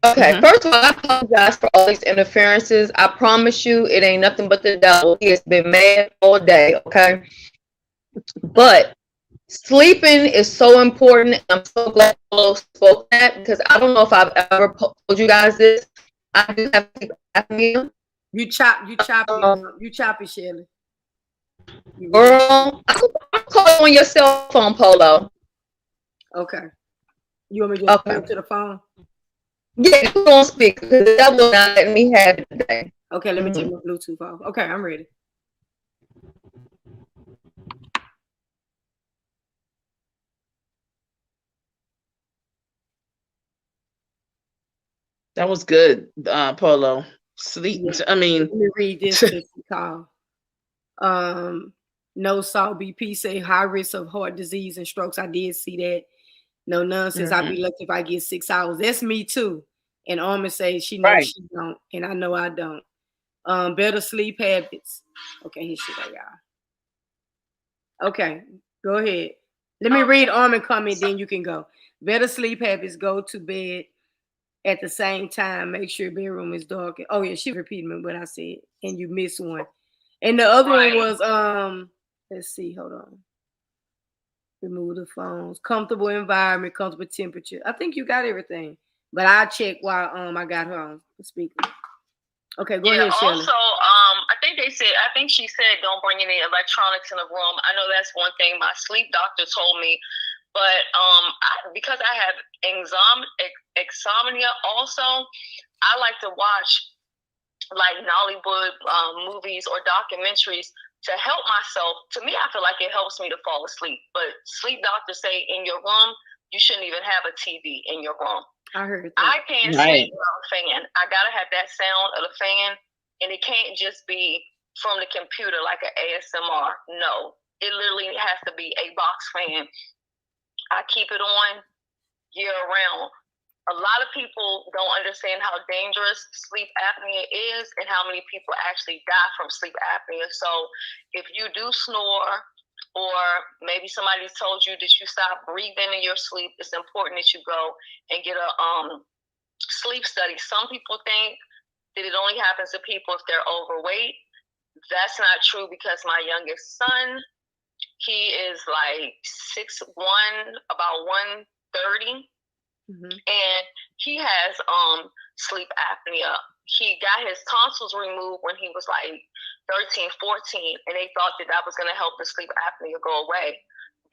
Okay, first of all, I apologize for all these interferences. I promise you, it ain't nothing but the devil. He has been mad all day, okay? But sleeping is so important. I'm so glad Polo spoke that, because I don't know if I've ever told you guys this. I do have sleep apnea. You choppy, Shelly. Girl, I'm calling on your cell phone, Polo. Okay. You want me to just go to the phone? Yeah, you don't speak, because the devil not letting me have it today. Okay, let me take my Bluetooth off. Okay, I'm ready. That was good, Polo. Sleep. Yeah. I mean, let me read this call. No salt BP say high risk of heart disease and strokes. I did see that. No nonsense. I'd be lucky if I get 6 hours. That's me too. And Armin says she knows she don't, and I know I don't. Better sleep habits. Okay, here she go, y'all. Okay, go ahead. Let me read Armin comment, then you can go. Better sleep habits: go to bed at the same time. Make sure bedroom is dark. Oh yeah, she repeated me what I said, and you missed one. And the other one was let's see, hold on. Remove the phones. Comfortable environment, comfortable temperature. I think you got everything. But I checked while I got her on the speaker. Okay, go ahead, Shirley. Also, I think she said don't bring any electronics in the room. I know that's one thing my sleep doctor told me, but because I have insomnia also, I like to watch like Nollywood movies or documentaries to help myself. To me, I feel like it helps me to fall asleep. But sleep doctors say in your room, you shouldn't even have a TV in your room. I heard that. I can't sleep without a fan. I gotta have that sound of the fan, and it can't just be from the computer like an ASMR. No, it literally has to be a box fan. I keep it on year round. A lot of people don't understand how dangerous sleep apnea is and how many people actually die from sleep apnea. So if you do snore, or maybe somebody's told you that you stop breathing in your sleep, it's important that you go and get a sleep study. Some people think that it only happens to people if they're overweight. That's not true, because my youngest son, he is like 6'1", about 130. And he has sleep apnea. He got his tonsils removed when he was like 13, 14, and they thought that was going to help the sleep apnea go away,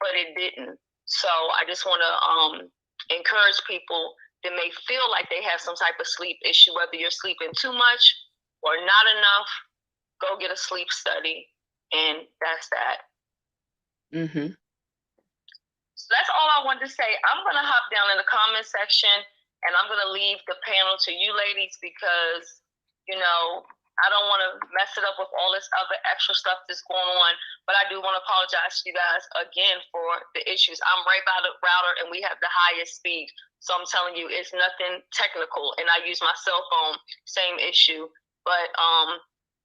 but it didn't. So I just want to encourage people that may feel like they have some type of sleep issue, whether you're sleeping too much or not enough, go get a sleep study, and that's that. So that's all I wanted to say. I'm going to hop down in the comment section, and I'm going to leave the panel to you ladies, because, you know, I don't want to mess it up with all this other extra stuff that's going on. But I do want to apologize to you guys again for the issues. I'm right by the router, and we have the highest speed. So I'm telling you, it's nothing technical. And I use my cell phone, same issue. But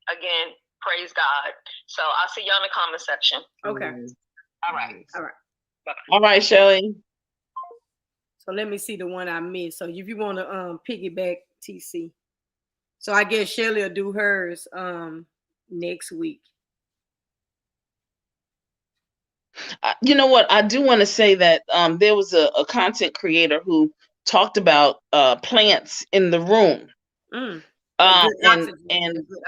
again, praise God. So I'll see y'all in the comment section. Okay. All right. All right. All right, Shelley. So let me see the one I missed. So if you want to piggyback, TC. So I guess Shelley will do hers next week. You know what? I do want to say that there was a content creator who talked about plants in the room. And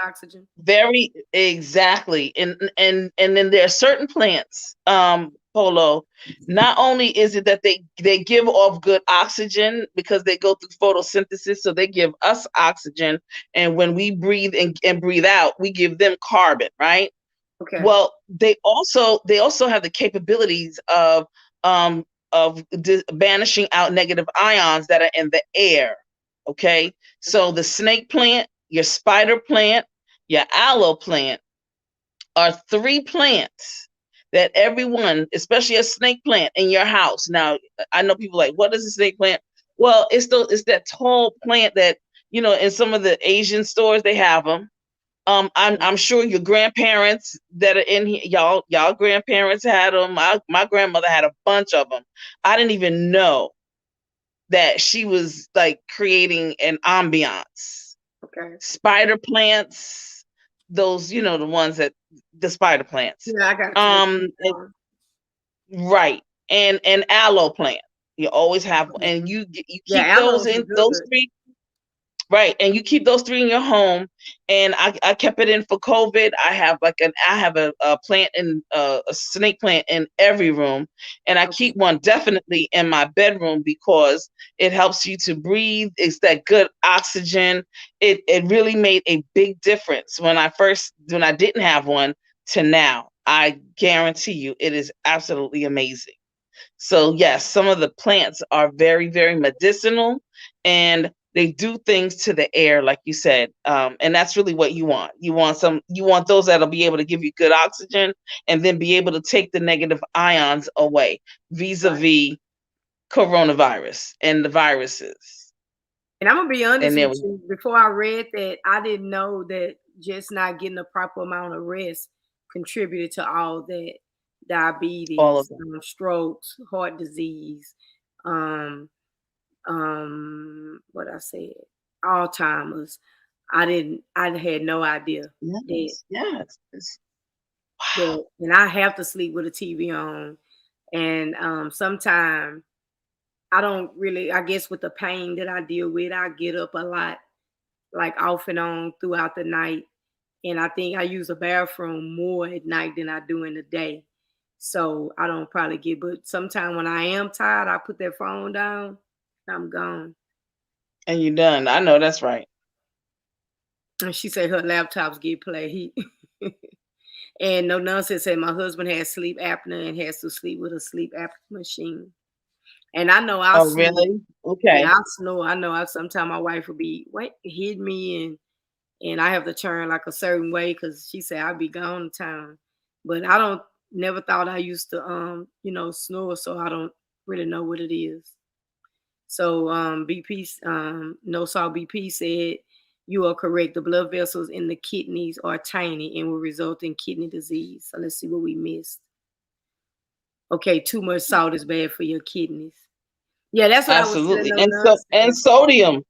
oxygen. Very exactly. And then there are certain plants, Polo. Not only is it that they give off good oxygen because they go through photosynthesis, so they give us oxygen, and when we breathe and breathe out, we give them carbon, right? Okay. Well, they also have the capabilities of banishing out negative ions that are in the air. Okay, so the snake plant your spider plant, your aloe plant are 3 plants that everyone, especially a snake plant in your house. Now, I know people like, what is a snake plant? Well, it's that tall plant that, in some of the Asian stores, they have them. I'm sure your grandparents that are in here, y'all grandparents had them. My grandmother had a bunch of them. I didn't even know that she was like creating an ambiance. Okay. Spider plants, those, the ones that the spider plants. Yeah, I got you. Right. And aloe plant. You always have, and you keep those in those 3. Right. And you keep those 3 in your home. And I kept it in for COVID. I have a plant in a snake plant in every room. And I keep one definitely in my bedroom because it helps you to breathe. It's that good oxygen. It really made a big difference when I didn't have one to now. I guarantee you it is absolutely amazing. So yes, some of the plants are very, very medicinal, and they do things to the air, like you said. And that's really what you want. You want those that'll be able to give you good oxygen and then be able to take the negative ions away vis-a-vis coronavirus and the viruses. And I'm gonna be honest with you, before I read that, I didn't know that just not getting the proper amount of rest contributed to all that. Diabetes, all of strokes, heart disease, what I said, Alzheimer's. I had no idea. Yes. Wow. And I have to sleep with a TV on. And sometimes I don't really, I guess with the pain that I deal with, I get up a lot, like off and on throughout the night. And I think I use the bathroom more at night than I do in the day. So I don't probably but sometimes when I am tired, I put that phone down, I'm gone. And you're done. I know that's right. And she said her laptops get played. And no nonsense said my husband has sleep apnea and has to sleep with a sleep apnea machine. And I know I snore. Really? Okay. Yeah, I snore. I know sometimes my wife will be hit me and I have to turn like a certain way because she said I'll be gone in town. But I don't never thought I used to snore, so I don't really know what it is. So BP No Salt BP said you are correct. The blood vessels in the kidneys are tiny and will result in kidney disease. So let's see what we missed. Okay, too much salt is bad for your kidneys. Yeah, that's what absolutely. I was saying. And sodium.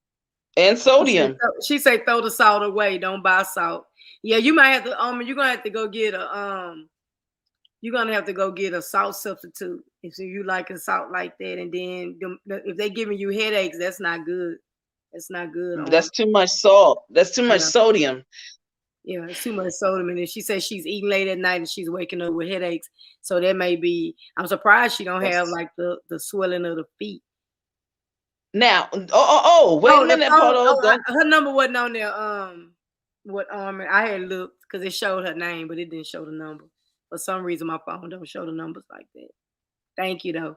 And sodium. She said throw the salt away. Don't buy salt. Yeah, you might have to you're gonna have to go get a salt substitute if you liking salt like that. And then if they giving you headaches, that's not good. That's not good. That's too much salt. That's too much sodium. Yeah, it's too much sodium. And she says she's eating late at night and she's waking up with headaches. So that may be. I'm surprised she don't have like the swelling of the feet. Now, wait a minute, her number wasn't on there. I had looked because it showed her name, but it didn't show the number. For some reason, my phone don't show the numbers like that. Thank you, though.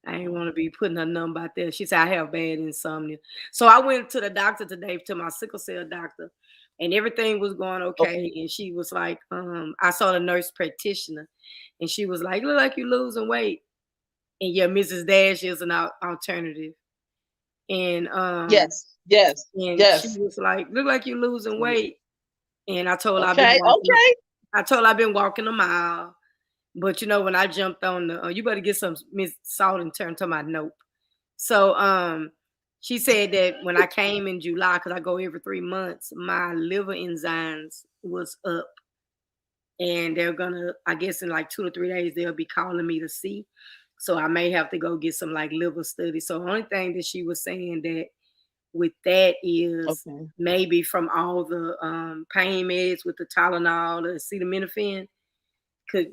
I didn't want to be putting her number out there. She said I have bad insomnia. So I went to the doctor today, to my sickle cell doctor, and everything was going okay. And she was like, I saw the nurse practitioner, and she was like, look like you're losing weight. And yeah, Mrs. Dash is an alternative. And yes. And she was like, look like you're losing weight. And I told her I've been walking a mile. But when I jumped on you better get some salt and turn to my nope. So she said that when I came in July, because I go every 3 months, my liver enzymes was up. And they're gonna, I guess in like 2 to 3 days, they'll be calling me to see. So I may have to go get some like liver studies. So the only thing that she was saying that with that is maybe from all the pain meds with the Tylenol, the acetaminophen, could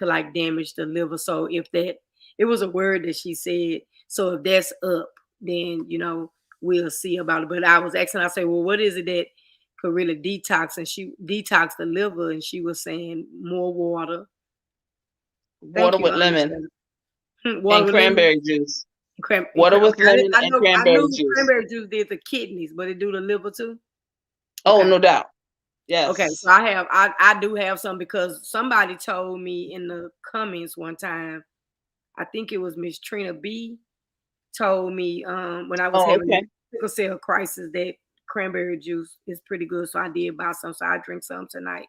like damage the liver. So if that, it was a word that she said, so if that's up, then we'll see about it. But I was asking, I said, well, what is it that could really detox? And she detoxed the liver, and she was saying more water with lemon and cranberry juice. Water with lemon and cranberry juice. Cranberry juice did the kidneys, but it do the liver too. Oh, Okay. no doubt. Okay, Yes. so I do have some because somebody told me in the comments one time, I think it was Miss Trina B, told me when I was Oh, having okay. a sickle cell crisis that cranberry juice is pretty good. So I did buy some. So I drink some tonight.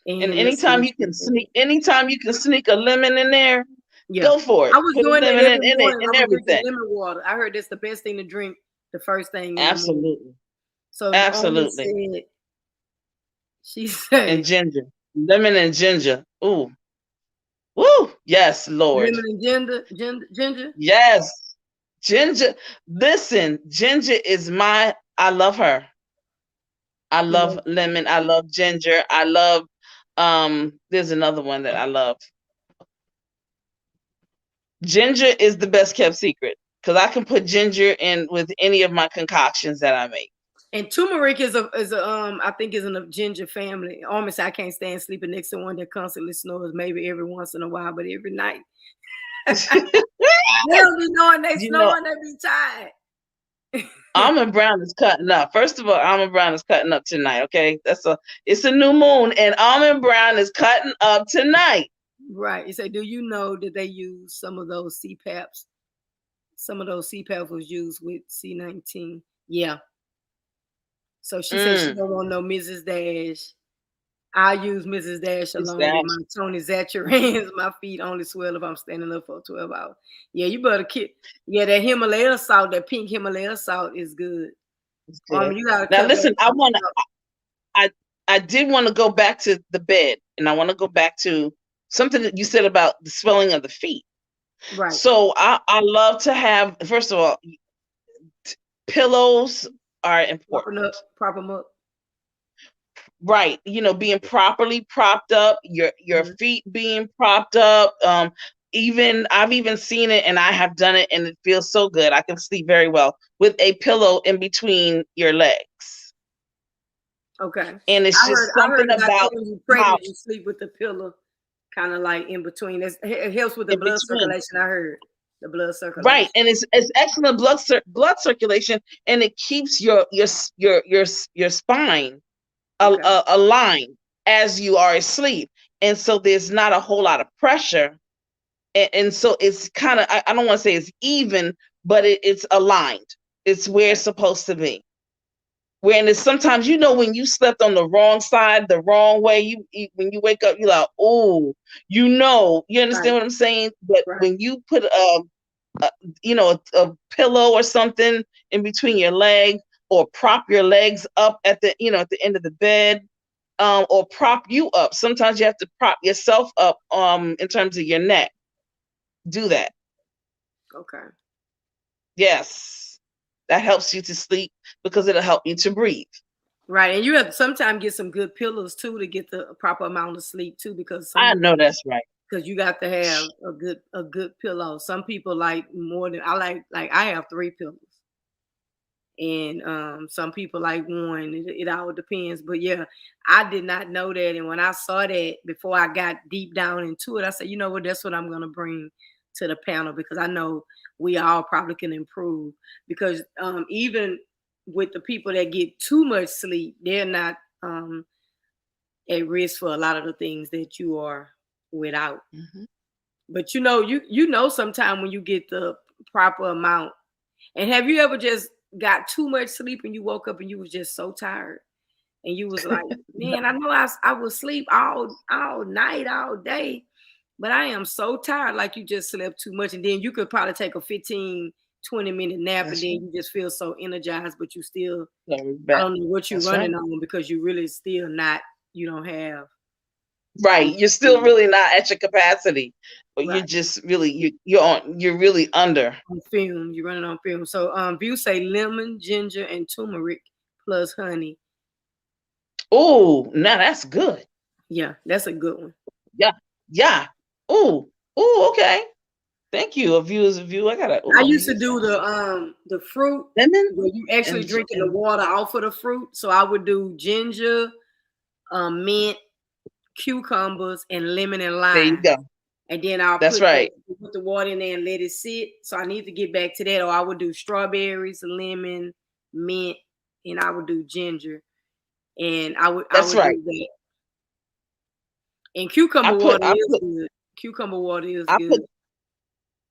And And let's see what she said. anytime you can sneak a lemon in there, Yeah. go for I it. was Put a doing that lemon every in it morning. I and was drinking everything. lemon water. I heard that's the best thing to drink the first thing in the morning. Absolutely. So Naomi Absolutely. said, she And said, ginger. Lemon and ginger. Ooh. Woo. Yes, Lord. lemon and ginger. Yes. Ginger. Listen, ginger is I love her. I You love know, lemon. I love ginger. I love there's another one that I love. Ginger is the best kept secret because I can put ginger in with any of my concoctions that I make. and turmeric is a I think is in a ginger family. Almost I can't stand sleeping next to one that constantly snores. Maybe every once in a while, but every night they don't be knowing they You know, snoring. They be tired. almond brown is cutting up. First of all, almond brown is cutting up tonight. Okay, it's a new moon, and almond brown is cutting up tonight. Right. You say, do you know that they use some of those CPAPs? Some of those CPAPs was used with C19. Yeah. So she said she don't want no Mrs. Dash. I use Mrs. Dash It's along with that. my Tony Zaturains. My feet only swell if I'm standing up for 12 hours. Yeah, you better keep. Yeah, that Himalaya salt, that pink Himalaya salt is good. It's good. You gotta Now cut back listen, on the salt. I did want to go back to the bed, and I want to go back to something that you said about the swelling of the feet. Right. So I love to have, first of all, pillows are important. Prop them up. Right. Being properly propped up, your feet being propped up. I've even seen it and I have done it and it feels so good. I can sleep very well with a pillow in between your legs. Okay. And it's I just heard something about that about when you're how pregnant, you sleep with the pillow kind of like in between. It helps with the in blood between. circulation. I heard the blood Right. circulation. And it's excellent blood circulation, and it keeps your spine Okay. aligned as you are asleep. And so there's not a whole lot of pressure. And so it's kind of, I don't want to say it's even, but it's aligned. It's where it's supposed to be. When it's sometimes, when you slept on the wrong side, the wrong way, when you wake up, you're like, oh, you understand Right. what I'm saying? But Right. when you put a pillow or something in between your legs, or prop your legs up at the end of the bed, or prop you up. Sometimes you have to prop yourself up in terms of your neck. Do that. Okay. Yes. That helps you to sleep because it'll help you to breathe. Right. And you have to sometimes get some good pillows too to get the proper amount of sleep too, because I know that's right. because you got to have a good pillow. Some people like more than I I have 3 pillows. And some people like one. It all depends. But yeah, I did not know that. And when I saw that before I got deep down into it, I said, you know what, that's what I'm gonna bring to the panel, because I know we all probably can improve. Because even with the people that get too much sleep, they're not at risk for a lot of the things that you are without. Mm-hmm. But you know sometime when you get the proper amount. And have you ever just got too much sleep and you woke up and you was just so tired and you was like, man, I know I will sleep all night, all day, but I am so tired, like you just slept too much. And then you could probably take a 15-20 minute nap, That's and then right. you just feel so energized, but you still, So I don't know what you're that's running right. on, because you really still not, you don't have. Right. You're still really not at your capacity, but you're Right. just really, you're really under. On film. You're running on film. So View say lemon, ginger, and turmeric plus honey. Oh, now that's good. Yeah, that's a good one. Yeah. Yeah. Oh, okay. Thank you. A view is a view. I used to do the fruit lemon where you actually drinking the water off of the fruit. So I would do ginger, mint, cucumbers, and lemon and lime. There you go. And then I'll That's put right. the water in there and let it sit. So I need to get back to that. Or I would do strawberries, lemon, mint, and I would do ginger, and I would That's right. do that. And cucumber water is good. Cucumber water is good.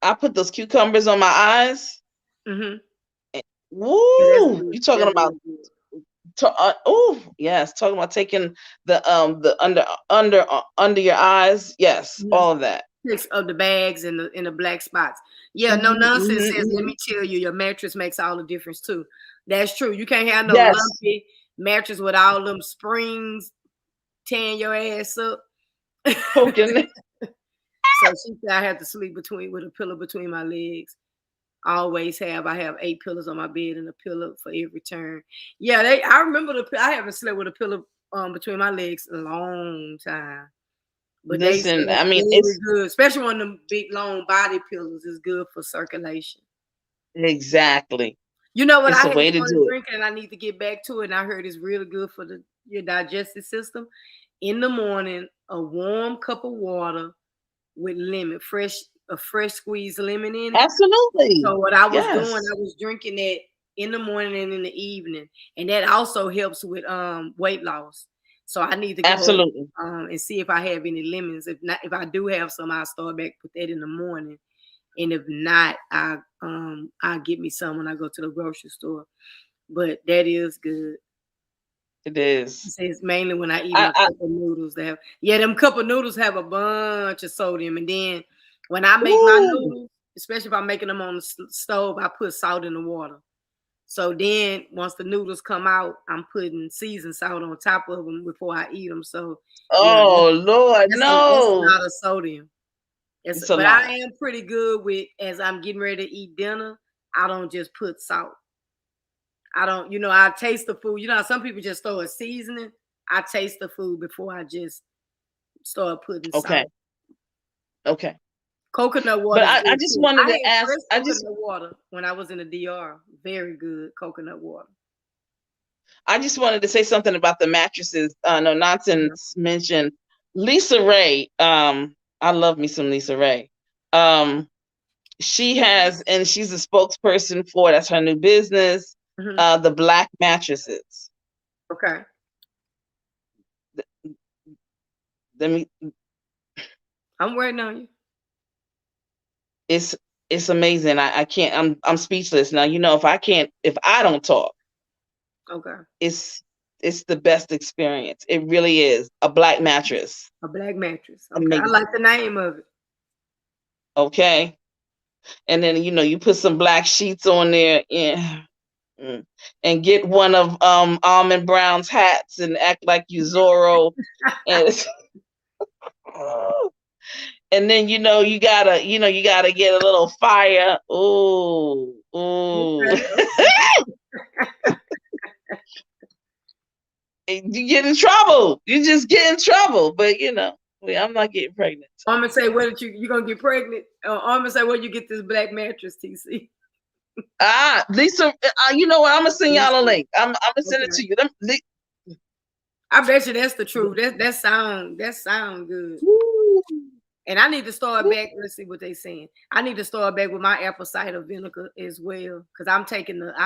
I put those cucumbers on my eyes. Mm-hmm. Woo! You talking about? Oh yes, talking about taking the under your eyes. Yes, all of that. Of the bags and the black spots. Yeah, no nonsense says, let me tell you, your mattress makes all the difference too. That's true. You can't have no lumpy mattress with all them springs tearing your ass up. Poking. So she said I have to sleep with a pillow between my legs. I always have. I have 8 pillows on my bed and a pillow for every turn. Yeah, I remember I haven't slept with a pillow between my legs in a long time. But listen, I mean, it's good, especially one of them big long body pillows is good for circulation. Exactly. You know what? I had started drinking, and I need to get back to it. And I heard it's really good for your digestive system. In the morning, a warm cup of water with lemon, a fresh squeezed lemon in it. Absolutely. So what I was doing, I was drinking that in the morning and in the evening, and that also helps with weight loss. So I need to go and see if I have any lemons. If not, if I do have some, I'll start back with that in the morning. And if not, I'll get me some when I go to the grocery store. But that is good. It is. It's mainly when I eat my cup of noodles. Them cup of noodles have a bunch of sodium. And then when I make my noodles, especially if I'm making them on the stove, I put salt in the water. So then once the noodles come out, I'm putting seasoned salt on top of them before I eat them. So Lord, that's no. a lot of sodium. But I am pretty good with, as I'm getting ready to eat dinner, I don't just put salt. I don't, I taste the food. Some people just throw a seasoning. I taste the food before I just start putting salt. Okay. Coconut water. But I just wanted to ask. Coconut water when I was in the DR. Very good coconut water. I just wanted to say something about the mattresses. No nonsense mentioned Lisa Ray. I love me some Lisa Ray. She has, and she's a spokesperson for, that's her new business, the black mattresses. Okay. I'm waiting on you. It's amazing. I can't. I'm speechless now. If I don't talk. Okay. It's the best experience. It really is. A black mattress. A black mattress. Okay. Amazing. I like the name of it. Okay. And then you put some black sheets on there and get one of Almond Brown's hats and act like you Zorro. And then you gotta get a little fire. Ooh. You get in trouble. You just get in trouble. But I'm not getting pregnant. So. I'm gonna say, where did you gonna get pregnant? I'm gonna say, where you get this black mattress, TC? Lisa, you know what? I'm gonna send y'all a link. I'm gonna send it to you. I bet you that's the truth. That sound good. Woo. And I need to start back. Let's see what they're saying. I need to start back with my apple cider vinegar as well, because I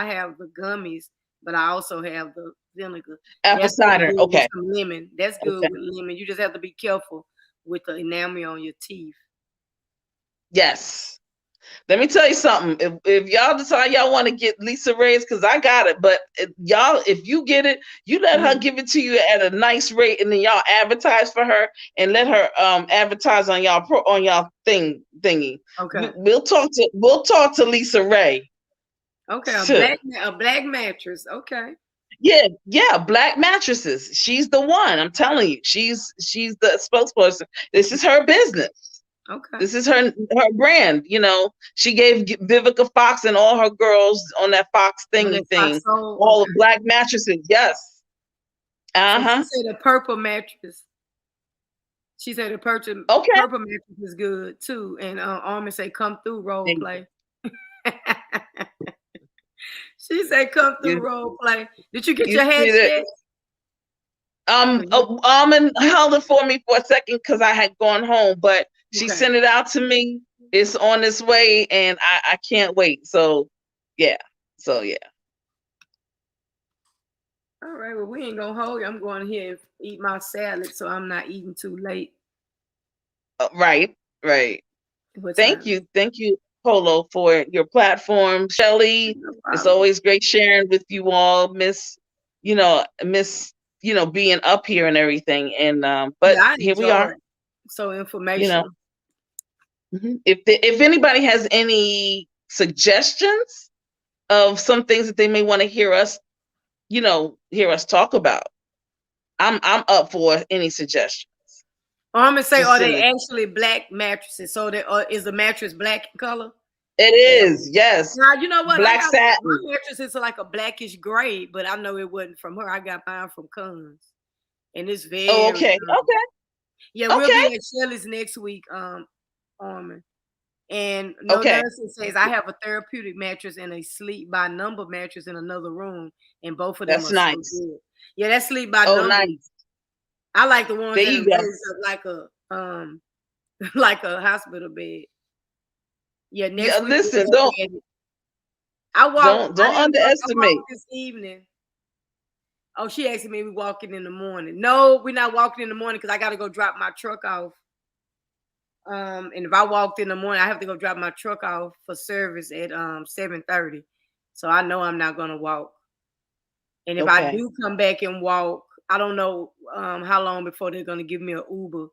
have the gummies, but I also have the vinegar. Apple cider, okay. Some lemon. That's good with lemon. You just have to be careful with the enamel on your teeth. Yes. Let me tell you something. If y'all decide y'all want to get Lisa Ray's, because I got it, but if you get it, you let her give it to you at a nice rate, and then y'all advertise for her and let her advertise on y'all thingy. Okay. We'll talk to Lisa Ray. Okay, a black mattress. Okay. Yeah, black mattresses. She's the one. I'm telling you, she's the spokesperson. This is her business. Okay. This is her brand. She gave Vivica Fox and all her girls on that Fox thing, all the black mattresses. Yes. So she said a purple mattress. She said a purple mattress is good too. And Armin say, come through role play. She said, come through role play. Did you get your hat set? Armin held it for me for a second because I had gone home, but she sent it out to me. It's on its way, and I can't wait. So yeah. All right, well, we ain't gonna hold you. I'm going here and eat my salad, so I'm not eating too late. Right. What Thank time? you, Polo, for your platform. Shelly, No it's problem. always great sharing with you all. Miss being up here and everything. And but Yeah, I here we are. enjoy it. So You know, informational. if anybody has any suggestions of some things that they may want to hear us talk about, I'm up for any suggestions. I'm gonna say, Just are send they it. actually black mattresses? So is the mattress black in color? It is, yes. Now you know what? I Black got my satin. mattress is like a blackish gray, but I know it wasn't from her. I got mine from Cons, and it's Oh, very okay. yeah. We'll Okay. be at Shelly's next week, Armin. And no Okay. nursing says I have a therapeutic mattress and a sleep by number mattress in another room, and both of them That's are so nice. good. Yeah, that sleep by Oh, number. nice. I like the ones There that are you go. raised up like a like a hospital bed. Yeah, next Yeah, week listen, we'll look at it. I don't didn't walk. I underestimate. walked this evening. Oh, she asked me we walking in the morning. No, we're not walking in the morning because I got to go drop my truck off. And if I walked in the morning, I have to go drop my truck off for service at 7:30. So I know I'm not gonna walk. And if I Okay. do come back and walk, I don't know how long before they're gonna give me an Uber.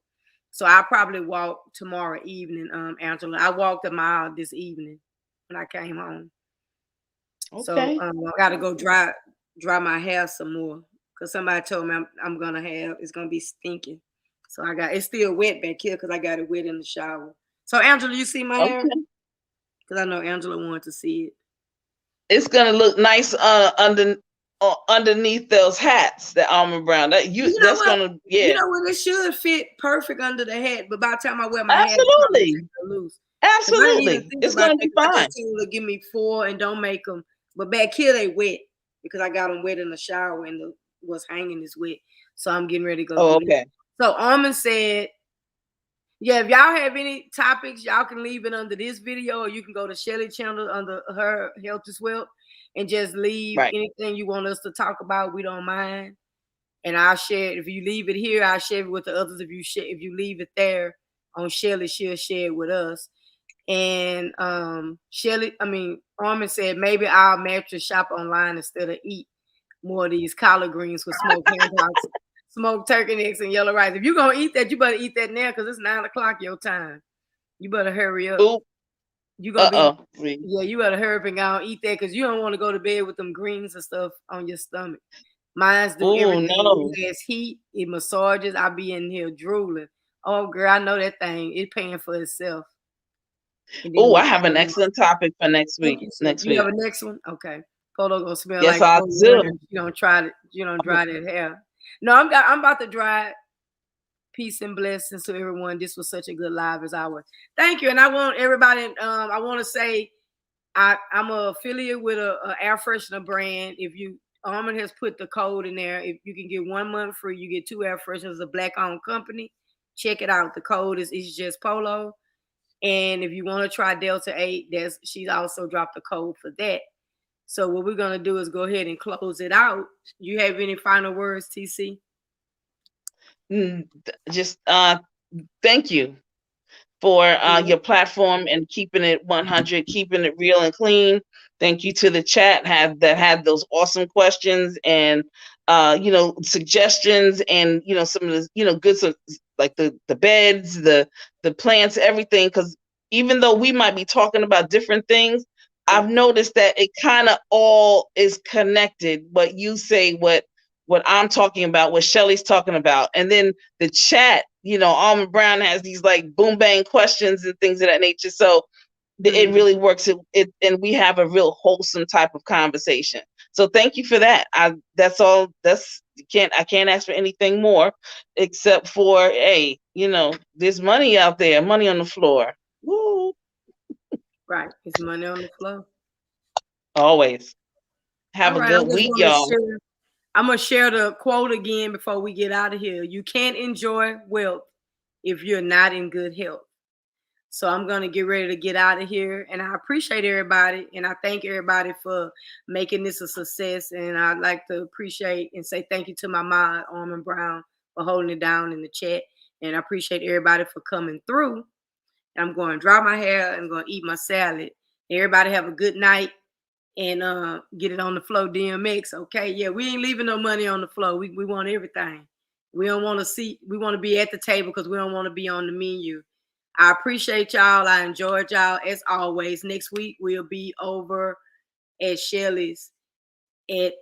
So I'll probably walk tomorrow evening, Angela. I walked a mile this evening when I came home. So Okay. I gotta go dry my hair some more because somebody told me I'm gonna have it's gonna be stinking. So it's still wet back here because I got it wet in the shower. So Angela, you see my hair? Okay. Because I know Angela wanted to see it. It's gonna look nice underneath those hats that Almond Brown. You know That's what? gonna You know what? It should fit perfect under the hat, but by the time I wear my hat, it's probably Absolutely. take it loose. Because I didn't even Absolutely. think It's about gonna that. be 'Cause I fine. just told her to give me 4 and don't make them. But back here they wet because I got them wet in the shower and what's hanging is wet. So I'm getting ready to go Oh, do that. okay. So Almond said, yeah, if y'all have any topics, y'all can leave it under this video, or you can go to Shelly channel under her Health is Wealth and just leave Right. anything you want us to talk about. We don't mind. And I'll share it. If you leave it here, I'll share it with the others. If you leave it there on Shelly, she'll share it with us. And Armin said maybe I'll mattress shop online instead of eat more of these collard greens with smoked ham hocks, smoked turkey necks, and yellow rice. If you're gonna eat that, you better eat that now because it's 9 o'clock your time. You better hurry up. Ooh. You gonna be you better hurry up and go and eat that because you don't want to go to bed with them greens and stuff on your stomach. Mine's do Oh, everything. no. It has heat, it massages. I be in here drooling. Oh, girl, I know that thing. It's paying for itself. Oh, I have an excellent topic for next Thank week. you, sir. Next You have week. a next one? Okay. Photo gonna smell Yes, like I cold water do. if you don't try it. You don't dry that hair. No, I'm about to dry it. Peace and blessings to everyone. This was such a good live as ours. Thank you. And I want everybody, I want to say I'm an affiliate with a air freshener brand. If you Armin has put the code in there. If you can get 1 month free, you get 2 air fresheners, a black owned company. Check it out. The code is just Polo. And if you want to try Delta 8, she's also dropped the code for that. So what we're gonna do is go ahead and close it out. You have any final words, TC? Just thank you for your platform and keeping it 100, keeping it real and clean. Thank you to the chat that had those awesome questions and suggestions and some of the good stuff like the beds, the plants, everything. Because even though we might be talking about different things, I've noticed that it kind of all is connected. What you say, what I'm talking about, what Shelly's talking about, and then the chat. Almond Brown has these like boom bang questions and things of that nature. So it really works. And we have a real wholesome type of conversation. So thank you for that. That's all. I can't ask for anything more, except for hey, there's money out there, money on the floor. Woo. Right, it's money on the floor. Always. Have a good week, y'all. I'm gonna share the quote again before we get out of here. You can't enjoy wealth if you're not in good health. So I'm going to get ready to get out of here. And I appreciate everybody. And I thank everybody for making this a success. And I'd like to appreciate and say thank you to my mod, Armin Brown, for holding it down in the chat. And I appreciate everybody for coming through. I'm going to dry my hair. I'm going to eat my salad. Everybody have a good night. And get it on the flow DMX. Okay. Yeah, we ain't leaving no money on the flow. We want everything. We don't want to see. We want to be at the table because we don't want to be on the menu. I appreciate y'all. I enjoyed y'all as always. Next week we'll be over at Shelly's at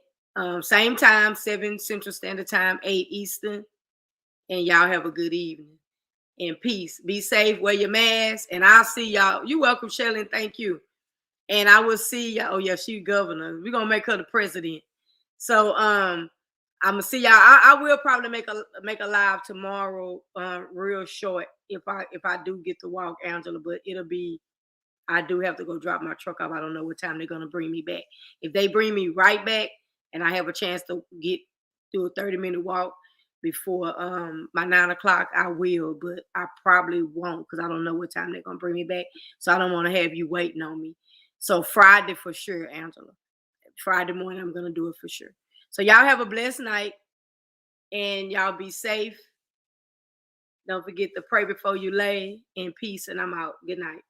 same time, 7 Central Standard Time, 8 Eastern. And y'all have a good evening. And peace. Be safe. Wear your mask. And I'll see y'all. You're welcome, Shelly, and thank you. And I will see y'all. Oh yeah, she governor. We're gonna make her the president. So I'm gonna see y'all. I will probably make a live tomorrow, real short if I do get to walk, Angela. But it'll be, I do have to go drop my truck off. I don't know what time they're gonna bring me back. If they bring me right back and I have a chance to do a 30-minute walk before my 9 o'clock, I will. But I probably won't because I don't know what time they're gonna bring me back. So I don't want to have you waiting on me. So Friday for sure, Angela. Friday morning, I'm gonna do it for sure. So y'all have a blessed night and y'all be safe. Don't forget to pray before you lay in peace. And I'm out. Good night.